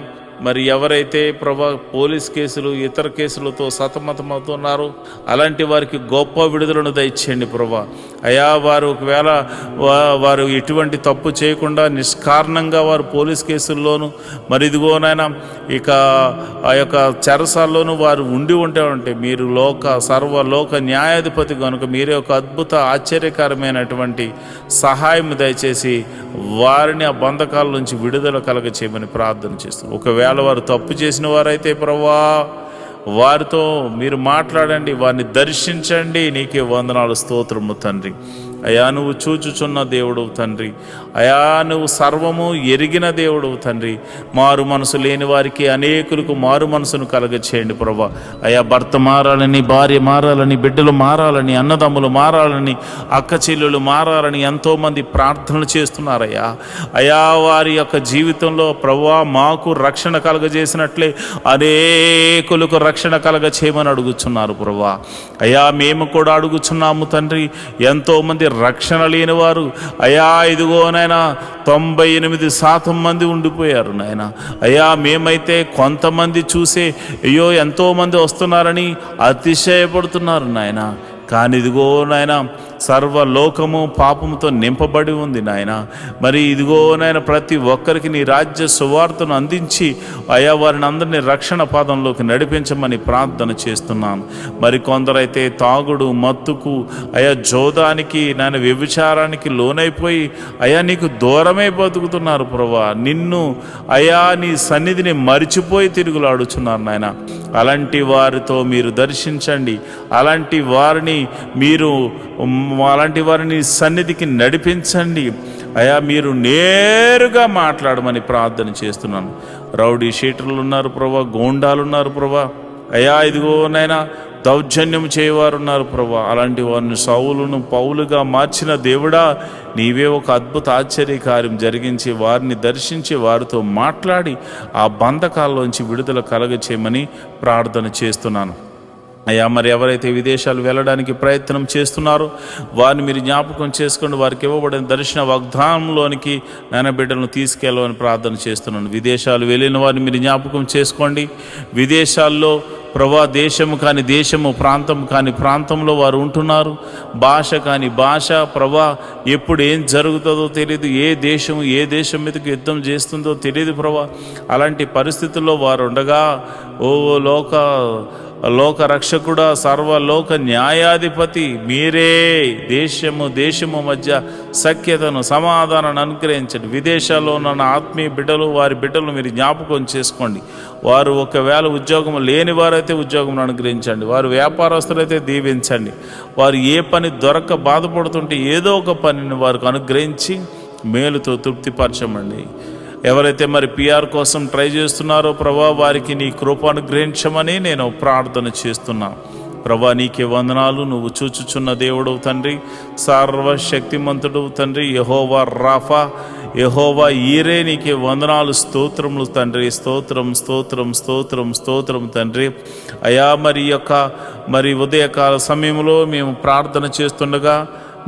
మరి ఎవరైతే ప్రభా పోలీస్ కేసులు, ఇతర కేసులతో సతమతమవుతున్నారో అలాంటి వారికి గొప్ప విడుదలను దయచేయండి ప్రభా. అయా, వారు ఒకవేళ వారు ఎటువంటి తప్పు చేయకుండా నిష్కారణంగా వారు పోలీస్ కేసుల్లోనూ మరి ఇదిగోనైనా ఇక ఆ యొక్క చెరసాల్లోనూ వారు ఉంటే మీరు సర్వలోక న్యాయాధిపతి కనుక మీరే ఒక అద్భుత ఆశ్చర్యకరమైనటువంటి సహాయం దయచేసి వారిని ఆ బంధకాల నుంచి విడుదల కలగ చేయమని ప్రార్థన చేస్తున్నాం. ఒకవేళ వారు తప్పు చేసిన వారైతే ప్రభువా వారితో మీరు మాట్లాడండి, వారిని దర్శించండి. నీకే వందనాలు, స్తోత్రము తండ్రి. అయా, నువ్వు చూచుచున్న దేవుడు తండ్రి. అయా, నువ్వు సర్వము ఎరిగిన దేవుడు తండ్రి. మారు మనసు లేని వారికి అనేకులకు మారు మనసును కలగచేయండి ప్రభా. అయా, భర్త మారాలని, భార్య మారాలని, బిడ్డలు మారాలని, అన్నదమ్ములు మారాలని, అక్క చెల్లెలు మారాలని ఎంతోమంది ప్రార్థనలు చేస్తున్నారయ్యా. అయా, వారి యొక్క జీవితంలో ప్రభువా మాకు రక్షణ కలగజేసినట్లే అనేకులకు రక్షణ కలగ చేయమని అడుగుచున్నారు ప్రభువా. అయా, మేము కూడా అడుగుచున్నాము తండ్రి. ఎంతోమంది రక్షణ లేని వారు అయా ఇదిగో నాయన 98% మంది ఉండిపోయారు నాయన. అయ్యా మేమైతే కొంతమంది చూసే అయ్యో ఎంతోమంది వస్తున్నారని అతిశయపడుతున్నారు నాయన. కానీ ఇదిగో నాయన సర్వలోకము పాపముతో నింపబడి ఉంది నాయన. మరి ఇదిగో నాయన ప్రతి ఒక్కరికి నీ రాజ్య సువార్తను అందించి అయా వారిని అందరినీ రక్షణ పాదంలోకి నడిపించమని ప్రార్థన చేస్తున్నాను. మరి కొందరైతే తాగుడు మత్తుకు అయా జోదానికి నాయన వ్యభిచారానికి లోనైపోయి అయా నీకు దూరమే బతుకుతున్నారు ప్రభువా. నిన్ను అయా నీ సన్నిధిని మరిచిపోయి తిరుగులాడుచున్నారు నాయన. అలాంటి వారితో మీరు దర్శించండి, అలాంటి వారిని సన్నిధికి నడిపించండి అయా. మీరు నేరుగా మాట్లాడమని ప్రార్థన చేస్తున్నాను. రౌడీ షీటర్లు ఉన్నారు ప్రభా, గోండాలు ఉన్నారు ప్రభా అయా. ఇదిగో నాయనా దౌర్జన్యం చేయవారు ఉన్నారు ప్రభా. అలాంటి వారిని సౌలును పౌలుగా మార్చిన దేవుడా, నీవే ఒక అద్భుత ఆశ్చర్య కార్యం జరిగించి వారిని దర్శించి వారితో మాట్లాడి ఆ బంధకాల్లోంచి విడుదల కలగచేయమని ప్రార్థన చేస్తున్నాను అయ్యా. మరి ఎవరైతే విదేశాలు వెళ్ళడానికి ప్రయత్నం చేస్తున్నారో వారిని మీరు జ్ఞాపకం చేసుకోండి. వారికి ఇవ్వబడిన దర్శన వాగ్దానంలోనికి నాయన బిడ్డలను తీసుకెళ్ళమని ప్రార్థన చేస్తున్నాను. విదేశాలు వెళ్ళిన వారిని మీరు జ్ఞాపకం చేసుకోండి. విదేశాల్లో ప్రభా దేశము కాని దేశము, ప్రాంతం కాని ప్రాంతంలో వారు ఉంటున్నారు. భాష కాని భాష ప్రభా, ఎప్పుడు ఏం జరుగుతుందో తెలియదు. ఏ దేశం మీదకి యుద్ధం చేస్తుందో తెలియదు ప్రభా. అలాంటి పరిస్థితుల్లో వారు ఉండగా ఓ లోక రక్షకుడా, సర్వలోక న్యాయాధిపతి మీరే దేశము మధ్య సఖ్యతను సమాధానాన్ని అనుగ్రహించండి. విదేశాల్లో ఉన్న ఆత్మీయ బిడ్డలు, వారి బిడ్డలు మీరు జ్ఞాపకం చేసుకోండి. వారు ఒకవేళ ఉద్యోగం లేని వారైతే ఉద్యోగం అనుగ్రహించండి. వారు వ్యాపారస్తులైతే దీవించండి. వారు ఏ పని దొరక్క బాధపడుతుంటే ఏదో ఒక పనిని వారికి అనుగ్రహించి మేలుతో తృప్తిపరచమండి. ఎవరైతే మరి పిఆర్ కోసం ట్రై చేస్తున్నారో ప్రభా, వారికి నీ కృప అనుగ్రహించమని నేను ప్రార్థన చేస్తున్నాను ప్రభా. నీకే వందనాలు. నువ్వు చూచుచున్న దేవుడు తండ్రి, సర్వశక్తిమంతుడు తండ్రి, యెహోవా రాఫా, యెహోవా ఈరే, నీకే వందనాలు, స్తోత్రములు తండ్రి. స్తోత్రం తండ్రి అయా. మరి ఉదయకాల సమయంలో మేము ప్రార్థన చేస్తుండగా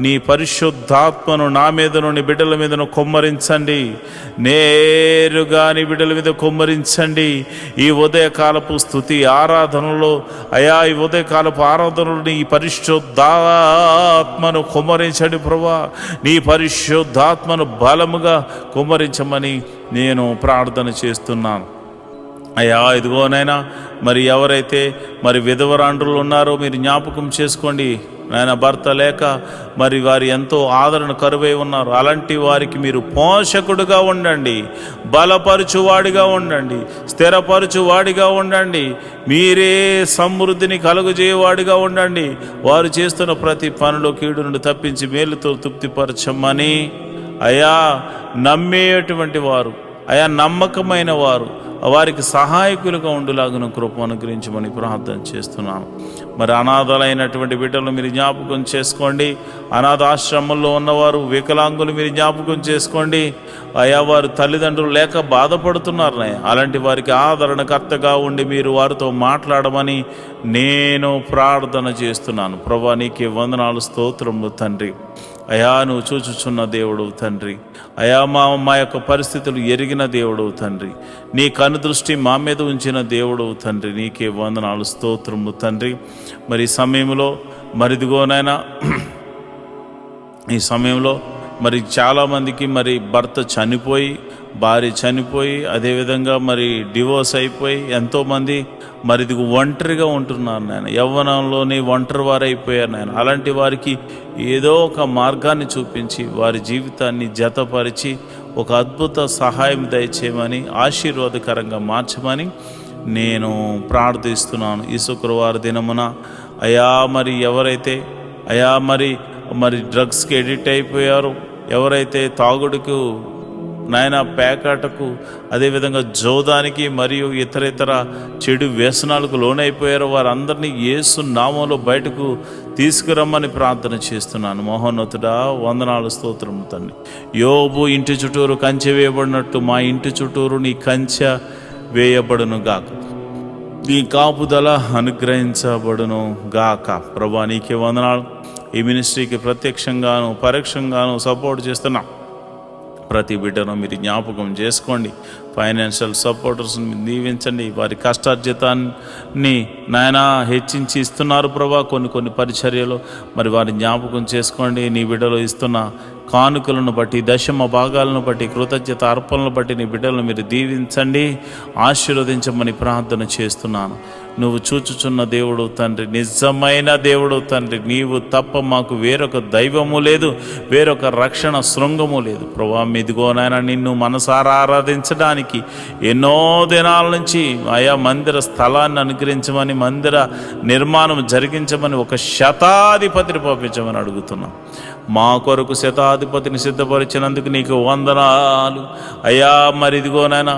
నీ పరిశుద్ధాత్మను నా మీదను నీ బిడ్డల మీదను కొమ్మరించండి. నేరుగా నీ బిడ్డల మీద కొమ్మరించండి. ఈ ఉదయకాలపు స్తుతి ఆరాధనలో అయా, ఈ ఉదయకాలపు ఆరాధనలో నీ పరిశుద్ధాత్మను కొమ్మరించండి ప్రభా. నీ పరిశుద్ధాత్మను బలముగా కొమ్మరించమని నేను ప్రార్థన చేస్తున్నాను అయ్యా. ఇదిగోనైనా మరి ఎవరైతే మరి విధవరాండ్రులు ఉన్నారో మీరు జ్ఞాపకం చేసుకోండి నాయన. భర్త లేక మరి వారు ఎంతో ఆదరణ కరువై ఉన్నారు. అలాంటి వారికి మీరు పోషకుడుగా ఉండండి, బలపరచువాడిగా ఉండండి, స్థిరపరచువాడిగా ఉండండి. మీరే సమృద్ధిని కలుగజేయవాడిగా ఉండండి. వారు చేస్తున్న ప్రతి పనిలో కీడు నుండి తప్పించి మేలుతో తృప్తిపరచమని అయా. నమ్మేటువంటి వారు అయా, నమ్మకమైన వారు, వారికి సహాయకులుగా ఉండులాగున కృప అనుగ్రహించమని ప్రార్థన చేస్తున్నాను. మరి అనాథలైనటువంటి బిడ్డలు మీరు జ్ఞాపకం చేసుకోండి. అనాథాశ్రమంలో ఉన్నవారు, వికలాంగులు మీరు జ్ఞాపకం చేసుకోండి అయా. వారు తల్లిదండ్రులు లేక బాధపడుతున్నారు. అలాంటి వారికి ఆదరణకర్తగా ఉండి మీరు వారితో మాట్లాడమని నేను ప్రార్థన చేస్తున్నాను ప్రభా. నీకే వందనాలు, స్తోత్రములు తండ్రి అయా. నువ్వు చూచుచున్న దేవుడు తండ్రి అయా. మా యొక్క పరిస్థితులు ఎరిగిన దేవుడు తండ్రి. నీ కనుదృష్టి మా మీద ఉంచిన దేవుడు తండ్రి. నీకే వందనాలు, స్తోత్రములు తండ్రి. మరి ఈ సమయంలో మరి చాలామందికి మరి భర్త చనిపోయి, భార్య చనిపోయి, అదేవిధంగా మరి డివోర్స్ అయిపోయి ఎంతోమంది మరి ఇది ఒంటరిగా ఉంటున్నారు నాయన. యవ్వనంలోనే ఒంటరి వారు అయిపోయారు నాయన. అలాంటి వారికి ఏదో ఒక మార్గాన్ని చూపించి వారి జీవితాన్ని జతపరిచి ఒక అద్భుత సహాయం దయచేయమని, ఆశీర్వాదకరంగా మార్చమని నేను ప్రార్థిస్తున్నాను. ఈ శుక్రవారం దినమున అయా మరి ఎవరైతే అయా మరి డ్రగ్స్కి ఎడిక్ట్ అయిపోయారో, ఎవరైతే తాగుడుకు నాయన, పేకాటకు, అదేవిధంగా జోదానికి మరియు ఇతర చెడు వ్యసనాలకు లోనైపోయారో వారందరినీ యేసు నామంలో బయటకు తీసుకురమ్మని ప్రార్థన చేస్తున్నాను. మహోన్నతుడా వందనాలు, స్తోత్రం తండ్రి. యోబు ఇంటి చుట్టూరు కంచె వేయబడినట్టు మా ఇంటి చుట్టూరు నీ కంచె వేయబడును గాక, నీ కాపుదల అనుగ్రహించబడును గాక. ప్రభా నీకే వందనాలు. ఈ మినిస్ట్రీకి ప్రత్యక్షంగాను పరోక్షంగాను సపోర్ట్ చేస్తున్న ప్రతి బిడ్డను మీరు జ్ఞాపకం చేసుకోండి. ఫైనాన్షియల్ సపోర్టర్స్ని మీరు దీవించండి. వారి కష్టార్జితాన్ని నాయన హెచ్చించి ఇస్తున్నారు ప్రభా కొన్ని పరిచర్యలు, మరి వారి జ్ఞాపకం చేసుకోండి. నీ బిడ్డలు ఇస్తున్న కానుకలను బట్టి, దశమ భాగాలను బట్టి, కృతజ్ఞత అర్పణలను బట్టి నీ బిడ్డలను మీరు దీవించండి, ఆశీర్వదించమని ప్రార్థన చేస్తున్నాను. నువ్వు చూచుచున్న దేవుడు తండ్రి, నిజమైన దేవుడు తండ్రి. నీవు తప్ప మాకు వేరొక దైవము లేదు, వేరొక రక్షణ శృంగము లేదు ప్రభా. ఇదిగో నాయన నిన్ను మనసారా ఆరాధించడానికి ఎన్నో దినాల నుంచి ఆయా మందిర స్థలాన్ని అనుగ్రహించమని, మందిర నిర్మాణం జరిగించమని ఒక శతాధిపతిని పంపించమని అడుగుతున్నాం. మా కొరకు శతాధిపతిని సిద్ధపరిచినందుకు నీకు వందనాలు అయ్యా. మరి ఇదిగోనైనా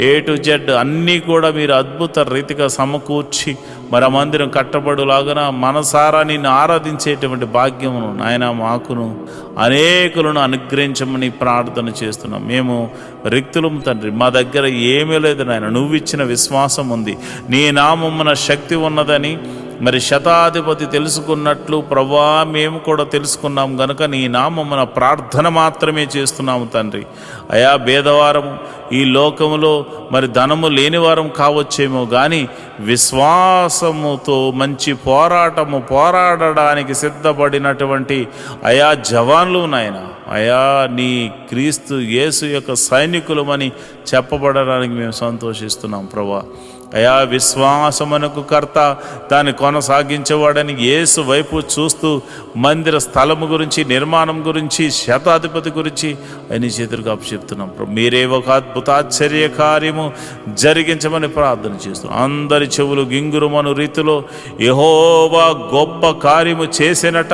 A to Z అన్నీ కూడా మీరు అద్భుత రీతిగా సమకూర్చి మరి ఆ మందిరం కట్టబడులాగన మనసారా నిన్ను ఆరాధించేటువంటి భాగ్యమును నాయన మాకును అనేకులను అనుగ్రహించమని ప్రార్థన చేస్తున్నాం. మేము రిక్తులం తండ్రి, మా దగ్గర ఏమీ లేదు నాయన. నువ్వు ఇచ్చిన విశ్వాసం ఉంది, నీ నామమున శక్తి ఉన్నదని మరి శతాధిపతి తెలుసుకున్నట్లు ప్రభా మేము కూడా తెలుసుకున్నాం గనుక నీ నామమున ప్రార్థన మాత్రమే చేస్తున్నాము తండ్రి. అయా భేదవారము ఈ లోకములో మరి ధనము లేనివారం కావచ్చేమో కానీ విశ్వాసముతో మంచి పోరాడడానికి సిద్ధపడినటువంటి అయా జవాన్లు నాయన, అయా నీ క్రీస్తు యేసు యొక్క సైనికులమని చెప్పబడడానికి మేము సంతోషిస్తున్నాం ప్రభా. అయా విశ్వాసమునకు కర్త, దాన్ని కొనసాగించేవాడని యేసు వైపు చూస్తూ మందిర స్థలము గురించి, నిర్మాణం గురించి, శతాధిపతి గురించి అని చేతులకు అప్పచెప్తున్నాం. మీరే ఒక అద్భుతాశ్చర్య కార్యము జరిగించమని ప్రార్థన చేస్తున్నాం. అందరి చెవులు గింగురుమను రీతిలో యెహోవా గొప్ప కార్యము చేసినట,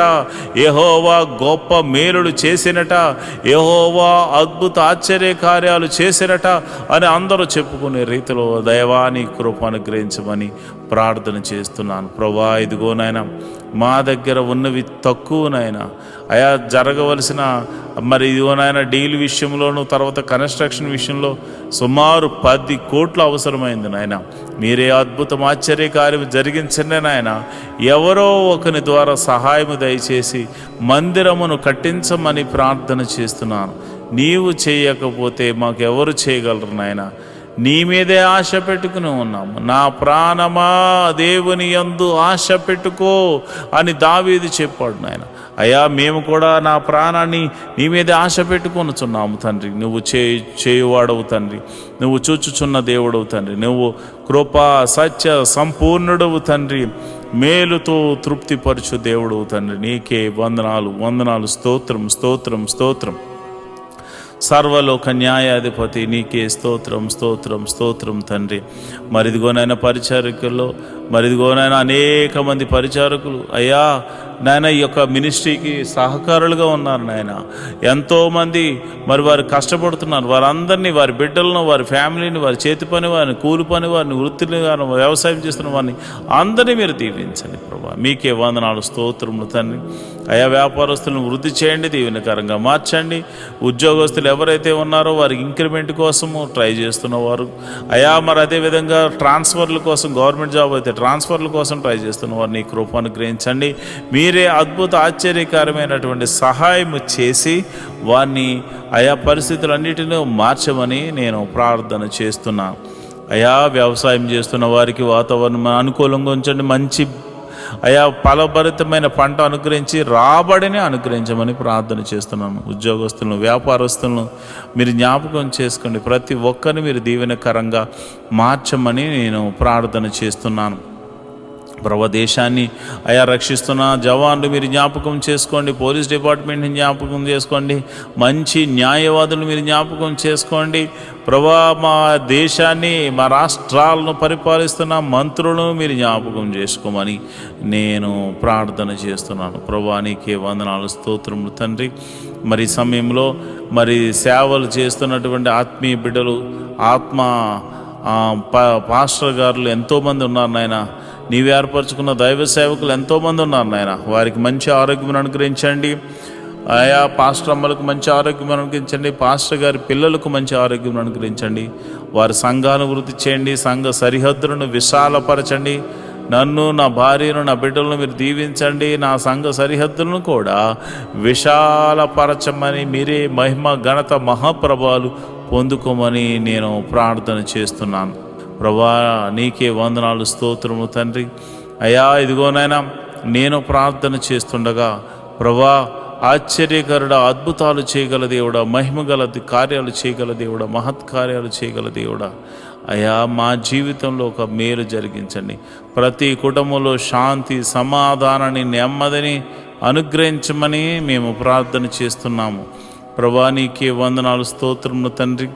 యెహోవా గొప్ప మేలులు చేసినట, యెహోవా అద్భుత ఆశ్చర్య కార్యాలు చేసినట అని అందరూ చెప్పుకునే రీతిలో దైవాని కృప అనుగ్రహించమని ప్రార్థన చేస్తున్నాను ప్రభా. ఇదిగోనైనా మా దగ్గర ఉన్నవి తక్కువనైనా అయా జరగవలసిన మరి ఇదిగోనైనా డీల్ విషయంలోనూ తర్వాత కన్స్ట్రక్షన్ విషయంలో సుమారు 10 కోట్లు అవసరమైంది నాయన. మీరే అద్భుతం ఆశ్చర్య కార్యం జరిగించండి నాయన. ఎవరో ఒకని ద్వారా సహాయము దయచేసి మందిరమును కట్టించమని ప్రార్థన చేస్తున్నాను. నీవు చేయకపోతే మాకెవరు చేయగలరు నాయన. నీ మీదే ఆశ పెట్టుకుని ఉన్నాము. నా ప్రాణమా దేవుని యందు ఆశ పెట్టుకో అని దావీదు చెప్పాడు నాయన. అయ్యా మేము కూడా నా ప్రాణాన్ని నీ మీదే ఆశ పెట్టుకొనుచున్నాము తండ్రి. నువ్వు చేయువాడవు తండ్రి, నువ్వు చూచుచున్న దేవుడవు తండ్రి, నువ్వు కృపా సత్య సంపూర్ణుడవు తండ్రి, మేలుతో తృప్తిపరచు దేవుడవు తండ్రి. నీకే వందనాలు స్తోత్రం. సర్వలోక న్యాయాధిపతి నీకే స్తోత్రం తండ్రి. మరిదిగోనైనా పరిచారకుల్లో మరిదిగోనైనా అనేక మంది పరిచారకులు అయ్యా నాయన ఈ యొక్క మినిస్ట్రీకి సహకారులుగా ఉన్నారు నాయన. ఎంతోమంది మరి వారు కష్టపడుతున్నారు. వారందరినీ, వారి బిడ్డలను, వారి ఫ్యామిలీని, వారి చేతి పని వారిని, కూలి పని వారిని, వృత్తిని వారిని, వ్యవసాయం చేస్తున్న వారిని అందరినీ మీరు దీవించండి ప్రభా. మీకే వందనాలు స్తోత్రములు తండ్రి. అయా వ్యాపారస్తులను వృద్ధి చేయండి, దీవెనకరంగా మార్చండి. ఉద్యోగస్తులు ఎవరైతే ఉన్నారో వారికి ఇంక్రిమెంట్ కోసము ట్రై చేస్తున్నవారు అయా మరి అదేవిధంగా ట్రాన్స్ఫర్ల కోసం, గవర్నమెంట్ జాబ్ అయితే ట్రాన్స్ఫర్ల కోసం ట్రై చేస్తున్నవారు నీ కృపను గ్రహించండి. మీరే అద్భుత ఆశ్చర్యకరమైనటువంటి సహాయం చేసి వారిని ఆయా పరిస్థితులన్నిటినీ మార్చమని నేను ప్రార్థన చేస్తున్నాను. అయా వ్యవసాయం చేస్తున్న వారికి వాతావరణం అనుకూలంగా ఉంచండి. మంచి అయా ఫలభరితమైన పంట అనుగ్రహించి రాబడిని అనుగ్రహించమని ప్రార్థన చేస్తున్నాను. ఉద్యోగస్తులను, వ్యాపారస్తులను మీరు జ్ఞాపకం చేసుకోండి. ప్రతి ఒక్కరిని మీరు దీవెనకరంగా మార్చమని నేను ప్రార్థన చేస్తున్నాను. ప్రభు దేశాన్ని అయా రక్షిస్తున్న జవాన్లు మీరు జ్ఞాపకం చేసుకోండి. పోలీస్ డిపార్ట్మెంట్ని జ్ఞాపకం చేసుకోండి. మంచి న్యాయవాదులు మీరు జ్ఞాపకం చేసుకోండి. ప్రభా మా దేశాన్ని, మా రాష్ట్రాలను పరిపాలిస్తున్న మంత్రులను మీరు జ్ఞాపకం చేసుకోమని నేను ప్రార్థన చేస్తున్నాను. ప్రభా నీకే వందనాలు స్తోత్రములు తండ్రి. మరి సమయంలో మరి సేవలు చేస్తున్నటువంటి ఆత్మీయ బిడ్డలు, పాస్టర్ గారులు ఎంతోమంది ఉన్నారు నాయన. నీవు ఏర్పరచుకున్న దైవ సేవకులు ఎంతోమంది ఉన్నారు నాయన. వారికి మంచి ఆరోగ్యం అనుగ్రహించండి. ఆయా పాస్టర్ అమ్మలకు మంచి ఆరోగ్యం అనుగ్రహించండి. పాస్టర్ గారి పిల్లలకు మంచి ఆరోగ్యం అనుగ్రహించండి. వారి సంఘాన్ని వృద్ధి చేయండి. సంఘ సరిహద్దులను విశాలపరచండి. నన్ను, నా భార్యను, నా బిడ్డలను మీరు దీవించండి. నా సంఘ సరిహద్దులను కూడా విశాలపరచమని, మీరే మహిమ, ఘనత, మహాప్రభావాలు పొందుకోమని నేను ప్రార్థన చేస్తున్నాను. ప్రభా, నీకే వందనాలు, స్తోత్రము తండ్రి. అయ్యా, ఇదిగోనైనా నేను ప్రార్థన చేస్తుండగా ప్రభా, ఆశ్చర్యకరుడ, అద్భుతాలు చేయగల దేవుడా, మహిమగల కార్యాలు చేయగల దేవుడా, మహత్కార్యాలు చేయగల దేవుడా, అయ్యా మా జీవితంలో ఒక మేలు జరిగించండి. ప్రతి కుటుంబంలో శాంతి, సమాధానాన్ని, నెమ్మదిని అనుగ్రహించమని మేము ప్రార్థన చేస్తున్నాము. ప్రభా, నీకే వందనాలు, స్తోత్రములు తండ్రి.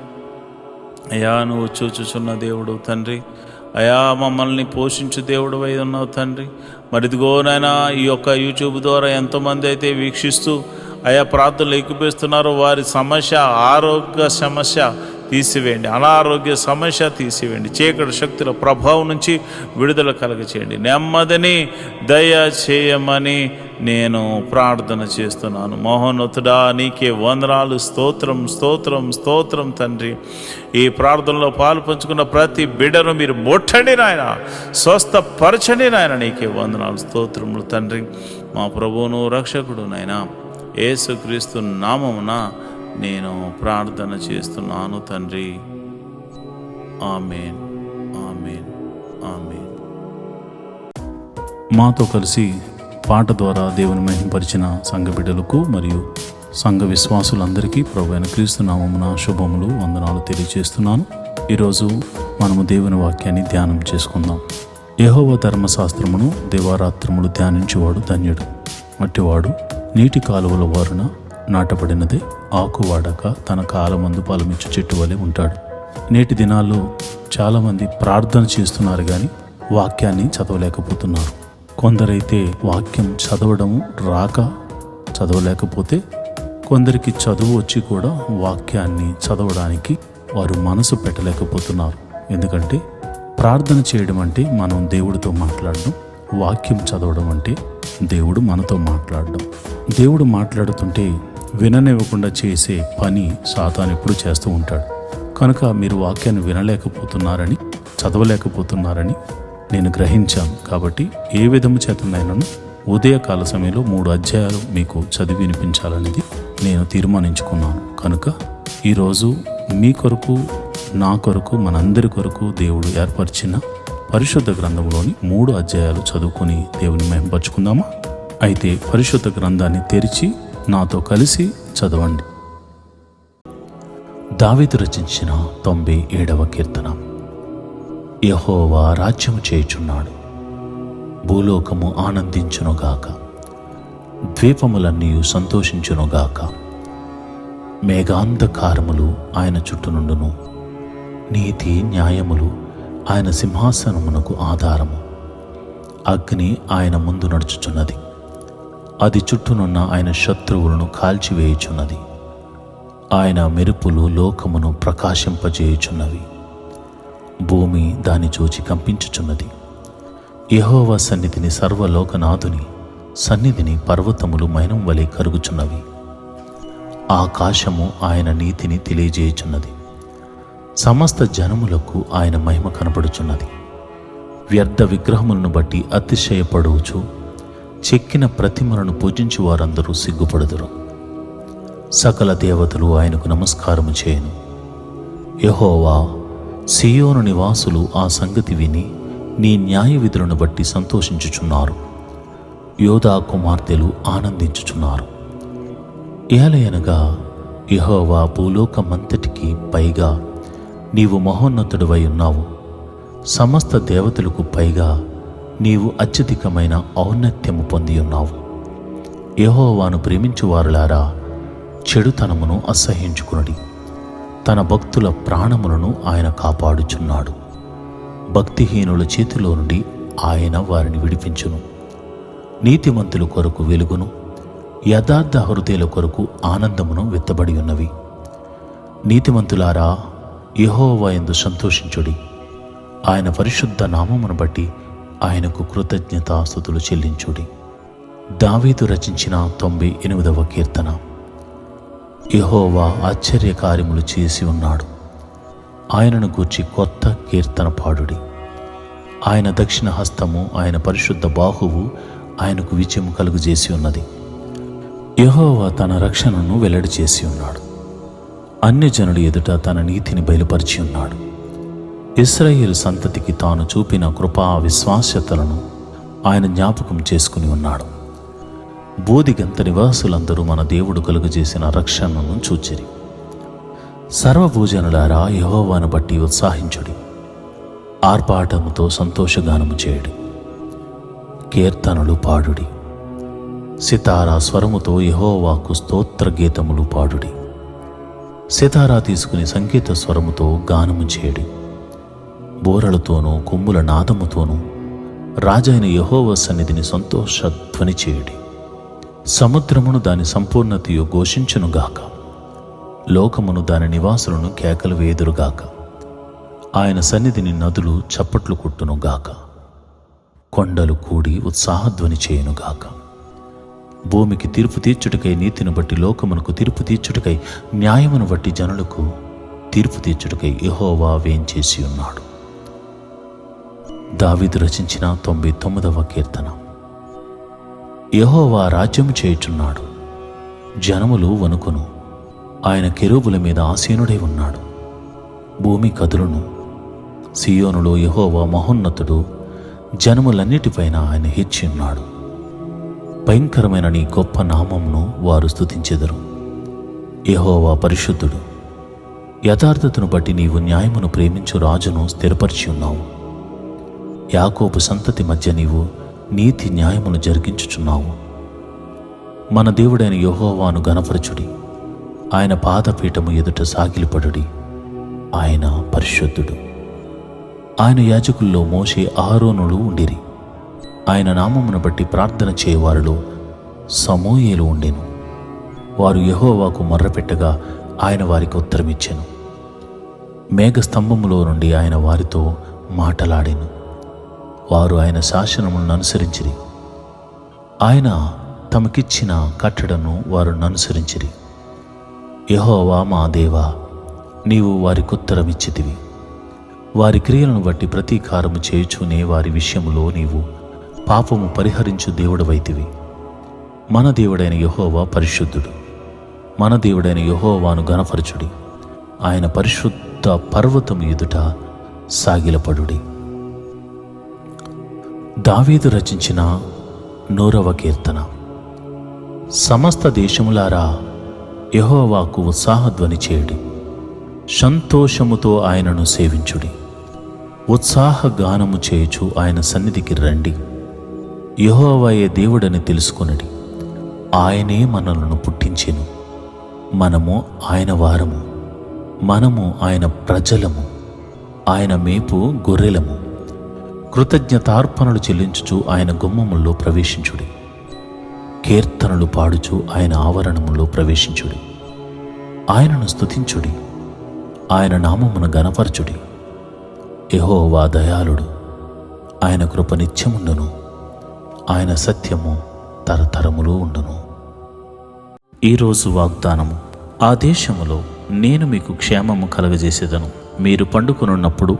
అయ్యా, నువ్వు చూచుచున్న దేవుడు తండ్రి. అయా, మమ్మల్ని పోషించు దేవుడు అయి ఉన్నావు తండ్రి. మరి ఇదిగోనైనా ఈ యొక్క యూట్యూబ్ ద్వారా ఎంతోమంది అయితే వీక్షిస్తూ అయా ప్రార్థనలు ఎక్కిపిస్తున్నారో వారి సమస్య, ఆరోగ్య సమస్య తీసివేయండి, అనారోగ్య సమస్య తీసివేయండి, చీకటి శక్తుల ప్రభావం నుంచి విడుదల కలగచేయండి, నెమ్మదిని దయ చేయమని నేను ప్రార్థన చేస్తున్నాను. మహోన్నతుడా, నీకే వందనాలు, స్తోత్రం, స్తోత్రం, స్తోత్రం తండ్రి. ఈ ప్రార్థనలో పాలు పంచుకున్న ప్రతి బిడ్డను మీరు ముట్టండి నాయన, స్వస్థపరచండి నాయన. నీకే వందనాలు, స్తోత్రములు తండ్రి. మా ప్రభువును రక్షకుడు నాయన యేసుక్రీస్తు నామమున నేను ప్రార్థన చేస్తున్నాను తండ్రి. ఆమేన్, ఆమేన్, ఆమేన్. మాతో కలిసి పాట ద్వారా దేవుని మహిమపరిచిన సంఘ బిడ్డలకు మరియు సంఘ విశ్వాసులందరికీ ప్రభువైన క్రీస్తు నామమున శుభములు, వందనాలు తెలియజేస్తున్నాను. ఈరోజు మనము దేవుని వాక్యాన్ని ధ్యానం చేసుకుందాం. యెహోవా ధర్మశాస్త్రమును దివారాత్రములు ధ్యానించేవాడు ధన్యుడు. అట్టివాడు నీటి కాలువల వారున నాటబడినదే, ఆకు వాడక తన కాలమందు ఫలమిచ్చు చెట్టు వలె ఉంటాడు. నేటి దినాల్లో చాలామంది ప్రార్థన చేస్తున్నారు కానీ వాక్యాన్ని చదవలేకపోతున్నారు. కొందరైతే వాక్యం చదవడము రాక చదవలేకపోతే, కొందరికి చదువు వచ్చి కూడా వాక్యాన్ని చదవడానికి వారు మనసు పెట్టలేకపోతున్నారు. ఎందుకంటే ప్రార్థన చేయడం అంటే మనం దేవుడితో మాట్లాడడం, వాక్యం చదవడం అంటే దేవుడు మనతో మాట్లాడడం. దేవుడు మాట్లాడుతుంటే విననివ్వకుండా చేసే పని సాతాను ఎప్పుడు చేస్తూ ఉంటాడు. కనుక మీరు వాక్యాన్ని వినలేకపోతున్నారని, చదవలేకపోతున్నారని నేను గ్రహించాను. కాబట్టి ఏ విధము చేతనైనాను ఉదయకాల సమయంలో 3 అధ్యాయాలు మీకు చదివి వినిపించాలనేది నేను తీర్మానించుకున్నాను. కనుక ఈరోజు మీ కొరకు, నా కొరకు, మనందరి కొరకు దేవుడు ఏర్పరిచిన పరిశుద్ధ గ్రంథంలోని 3 అధ్యాయాలు చదువుకొని దేవుని మహిమపరుచుకుందామా? అయితే పరిశుద్ధ గ్రంథాన్ని తెరిచి నాతో కలిసి చదవండి. దావీదు రచించిన 97వ కీర్తన. యెహోవా రాజ్యము చేయుచున్నాడు, భూలోకము ఆనందించునుగాక, ద్వీపములన్నీ సంతోషించునుగాక. మేఘాంధకారములు ఆయన చుట్టూనుండును, నీతి న్యాయములు ఆయన సింహాసనమునకు ఆధారము. అగ్ని ఆయన ముందు నడుచుచున్నది, అది చుట్టూనున్న ఆయన శత్రువులను కాల్చివేయుచున్నది. ఆయన మెరుపులు లోకమును ప్రకాశింపజేయుచున్నవి, భూమి దాని చూచి కంపించుచున్నది. యెహోవా సన్నిధిని, సర్వలోకనాథుని సన్నిధిని పర్వతములు మైనం వలె కరుగుచున్నవి. ఆకాశము ఆయన నీతిని తెలియజేయుచున్నది, సమస్త జనములకు ఆయన మహిమ కనబడుచున్నది. వ్యర్థ విగ్రహములను బట్టి అతిశయపడుచు చెక్కిన ప్రతిమలను పూజించు వారందరూ సిగ్గుపడుదురు. సకల దేవతలు ఆయనకు నమస్కారము చేయను. యెహోవా, సియోను నివాసులు ఆ సంగతి విని నీ న్యాయ విధులను బట్టి సంతోషించుచున్నారు. యోధా కుమార్తెలు ఆనందించుచున్నారు. ఏలయనగా యెహోవా, భూలోకమంతటికి పైగా నీవు మహోన్నతుడివై ఉన్నావు. సమస్త దేవతలకు పైగా నీవు అత్యధికమైన ఔన్నత్యము పొంది ఉన్నావు. యెహోవాను ప్రేమించువారులారా, చెడుతనమును అసహ్యించుకునుడి. తన భక్తుల ప్రాణములను ఆయన కాపాడుచున్నాడు. భక్తిహీనుల చేతిలో నుండి ఆయన వారిని విడిపించును. నీతిమంతుల కొరకు వెలుగును, యథార్థ హృదయుల కొరకు ఆనందమును విత్తబడి ఉన్నవి. నీతిమంతులారా, యెహోవా యందు సంతోషించుడి. ఆయన పరిశుద్ధ నామమును బట్టి ఆయనకు కృతజ్ఞతాస్తుతులు చెల్లించుడి. దావీదు రచించిన 98వ కీర్తన. యెహోవా ఆశ్చర్యకార్యములు చేసి ఉన్నాడు, ఆయనను గూర్చి కొత్త కీర్తన పాడుడి. ఆయన దక్షిణ హస్తము, ఆయన పరిశుద్ధ బాహువు ఆయనకు విజయం కలుగజేసి ఉన్నది. యెహోవా తన రక్షణను వెల్లడి చేసి ఉన్నాడు. అన్యజనుల ఎదుట తన నీతిని బయలుపరిచి ఉన్నాడు. ఇశ్రాయేలు సంతతికి తాను చూపిన కృపా విశ్వాస్యతలను ఆయన జ్ఞాపకం చేసుకుని ఉన్నాడు. బోధిగంత నివాసులందరూ మన దేవుడు కలుగజేసిన రక్షణను చూచిరి. సర్వభూజనులారా, యెహోవాను బట్టి ఉత్సాహించుడి, ఆర్భాటముతో సంతోషగానము చేయుడి, కీర్తనలు పాడుడి, సితారా స్వరముతో యెహోవాకు స్తోత్ర గీతములు పాడుడి. సితారా తీసుకుని సంగీత స్వరముతో గానము చేయుడి. బోరలతోనూ కొమ్ముల నాదముతోనూ రాజైన యెహోవా సన్నిధిని సంతోషధ్వని చేయుడి. సముద్రమును దాని సంపూర్ణతయు ఘోషించునుగాక, లోకమును దాని నివాసులను కేకలు వేదురుగాక. ఆయన సన్నిధిని నదులు చప్పట్లు కొట్టునుగాక, కొండలు కూడి ఉత్సాహధ్వని చేయునుగాక. భూమికి తీర్పు తీర్చుటకై, నీతిని బట్టి లోకమునకు తీర్పు తీర్చుటకై, న్యాయమును బట్టి జనులకు తీర్పు తీర్చుటకై యెహోవా వేంచేసి ఉన్నాడు. దావీదు రచించిన 99వ కీర్తన. యెహోవా రాజ్యము చేయుచున్నాడు, జనములు వణుకును. ఆయన కెరూబుల మీద ఆసీనుడై ఉన్నాడు. భూమి కదులును. సియోనులో యెహోవా మహోన్నతుడు, జనములన్నిటిపైన ఆయన హెచ్చి ఉన్నాడు. భయంకరమైన నీ గొప్ప నామమును వారు స్తుతించెదరు. యెహోవా పరిశుద్ధుడు. యథార్థతను బట్టి నీవు న్యాయమును ప్రేమించు రాజును స్థిరపరిచి ఉన్నావు. యాకోబు సంతతి మధ్య నీవు నీతి న్యాయమును జరిగించుచున్నావు. మన దేవుడైన యెహోవాను గణపరచుడి, ఆయన పాదపీఠము ఎదుట సాగిలిపడుడి. ఆయన పరిశుద్ధుడు. ఆయన యాజకుల్లో మోషే, అహరోనులు ఉండిరి. ఆయన నామమును బట్టి ప్రార్థన చేయవారిలో సమూయేలు ఉండెను. వారు యెహోవాకు మొర్రపెట్టగా ఆయన వారికి ఉత్తరమిచ్చెను. మేఘస్తంభములో నుండి ఆయన వారితో మాటలాడెను. వారు ఆయన శాసనములను అనుసరించిరి. ఆయన తమకిచ్చిన కట్టడను వారు అనుసరించిరి. యెహోవా మా దేవా, నీవు వారికి ఉత్తరమిచ్చితివి. వారి క్రియలను బట్టి ప్రతీకారము చేయుచునే వారి విషయములో నీవు పాపము పరిహరించు దేవుడవైతివి. మన దేవుడైన యెహోవా పరిశుద్ధుడు. మన దేవుడైన యెహోవాను గణపరచుడి. ఆయన పరిశుద్ధ పర్వతము ఎదుట సాగిలపడుడి. దావీదు రచించిన 100వ కీర్తన. సమస్త దేశములారా, యెహోవాకు ఉత్సాహధ్వని చేయుడి, సంతోషముతో ఆయనను సేవించుడి. ఉత్సాహగానము చేయుచు ఆయన సన్నిధికి రండి. యెహోవాయే దేవుడని తెలుసుకొనుడి. ఆయనే మనలను పుట్టించెను. మనము ఆయన వారము, మనము ఆయన ప్రజలము, ఆయన మేపు గొర్రెలము. కృతజ్ఞతార్పణలు చెల్లించుచు ఆయన గుమ్మముల్లో ప్రవేశించుడి. కీర్తనలు పాడుచు ఆయన ఆవరణములో ప్రవేశించుడి. ఆయనను స్తుతించుడి, ఆయన నామమును గణపరచుడి. యెహోవా దయాళుడు, ఆయన కృప నిత్యముండును, ఆయన సత్యము తరతరములు ఉండును. ఈరోజు వాగ్దానము. ఆ దేశములో నేను మీకు క్షేమము కలగజేసేదను. మీరు పండుకొనున్నప్పుడు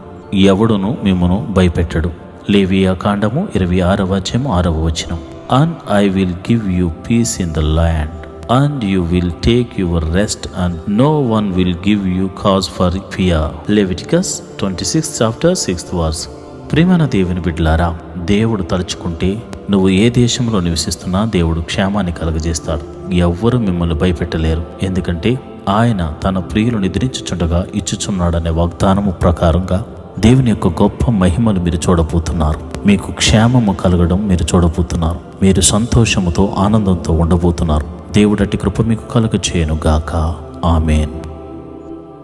ఎవడును మిమ్మును భయపెట్టడు. లేవియా కాండము 26వ అధ్యాయము 6వ వచనం. And I will give you peace in the land, and you will take your rest, and no one will give you cause for fear. Leviticus 26th chapter 6th verse. ప్రియమైన దేవుని బిడ్డలారా, దేవుడు తలుచుకుంటే నువ్వు ఏ దేశంలో నివసిస్తున్నా దేవుడు క్షేమాన్ని కలుగజేస్తాడు. ఎవ్వరూ మిమ్మల్ని భయపెట్టలేరు. ఎందుకంటే ఆయన తన ప్రియులు నిద్రించుచుండగా ఇచ్చుచున్నాడనే వాగ్దానము ప్రకారంగా దేవుని యొక్క గొప్ప మహిమలు మీరు చూడబోతున్నారు. మీకు క్షేమము కలగడం మీరు చూడబోతున్నారు. మీరు సంతోషముతో ఆనందంతో ఉండబోతున్నారు. దేవుడటి కృప మీకు కలుగ చేయను గాక. ఆమేన్.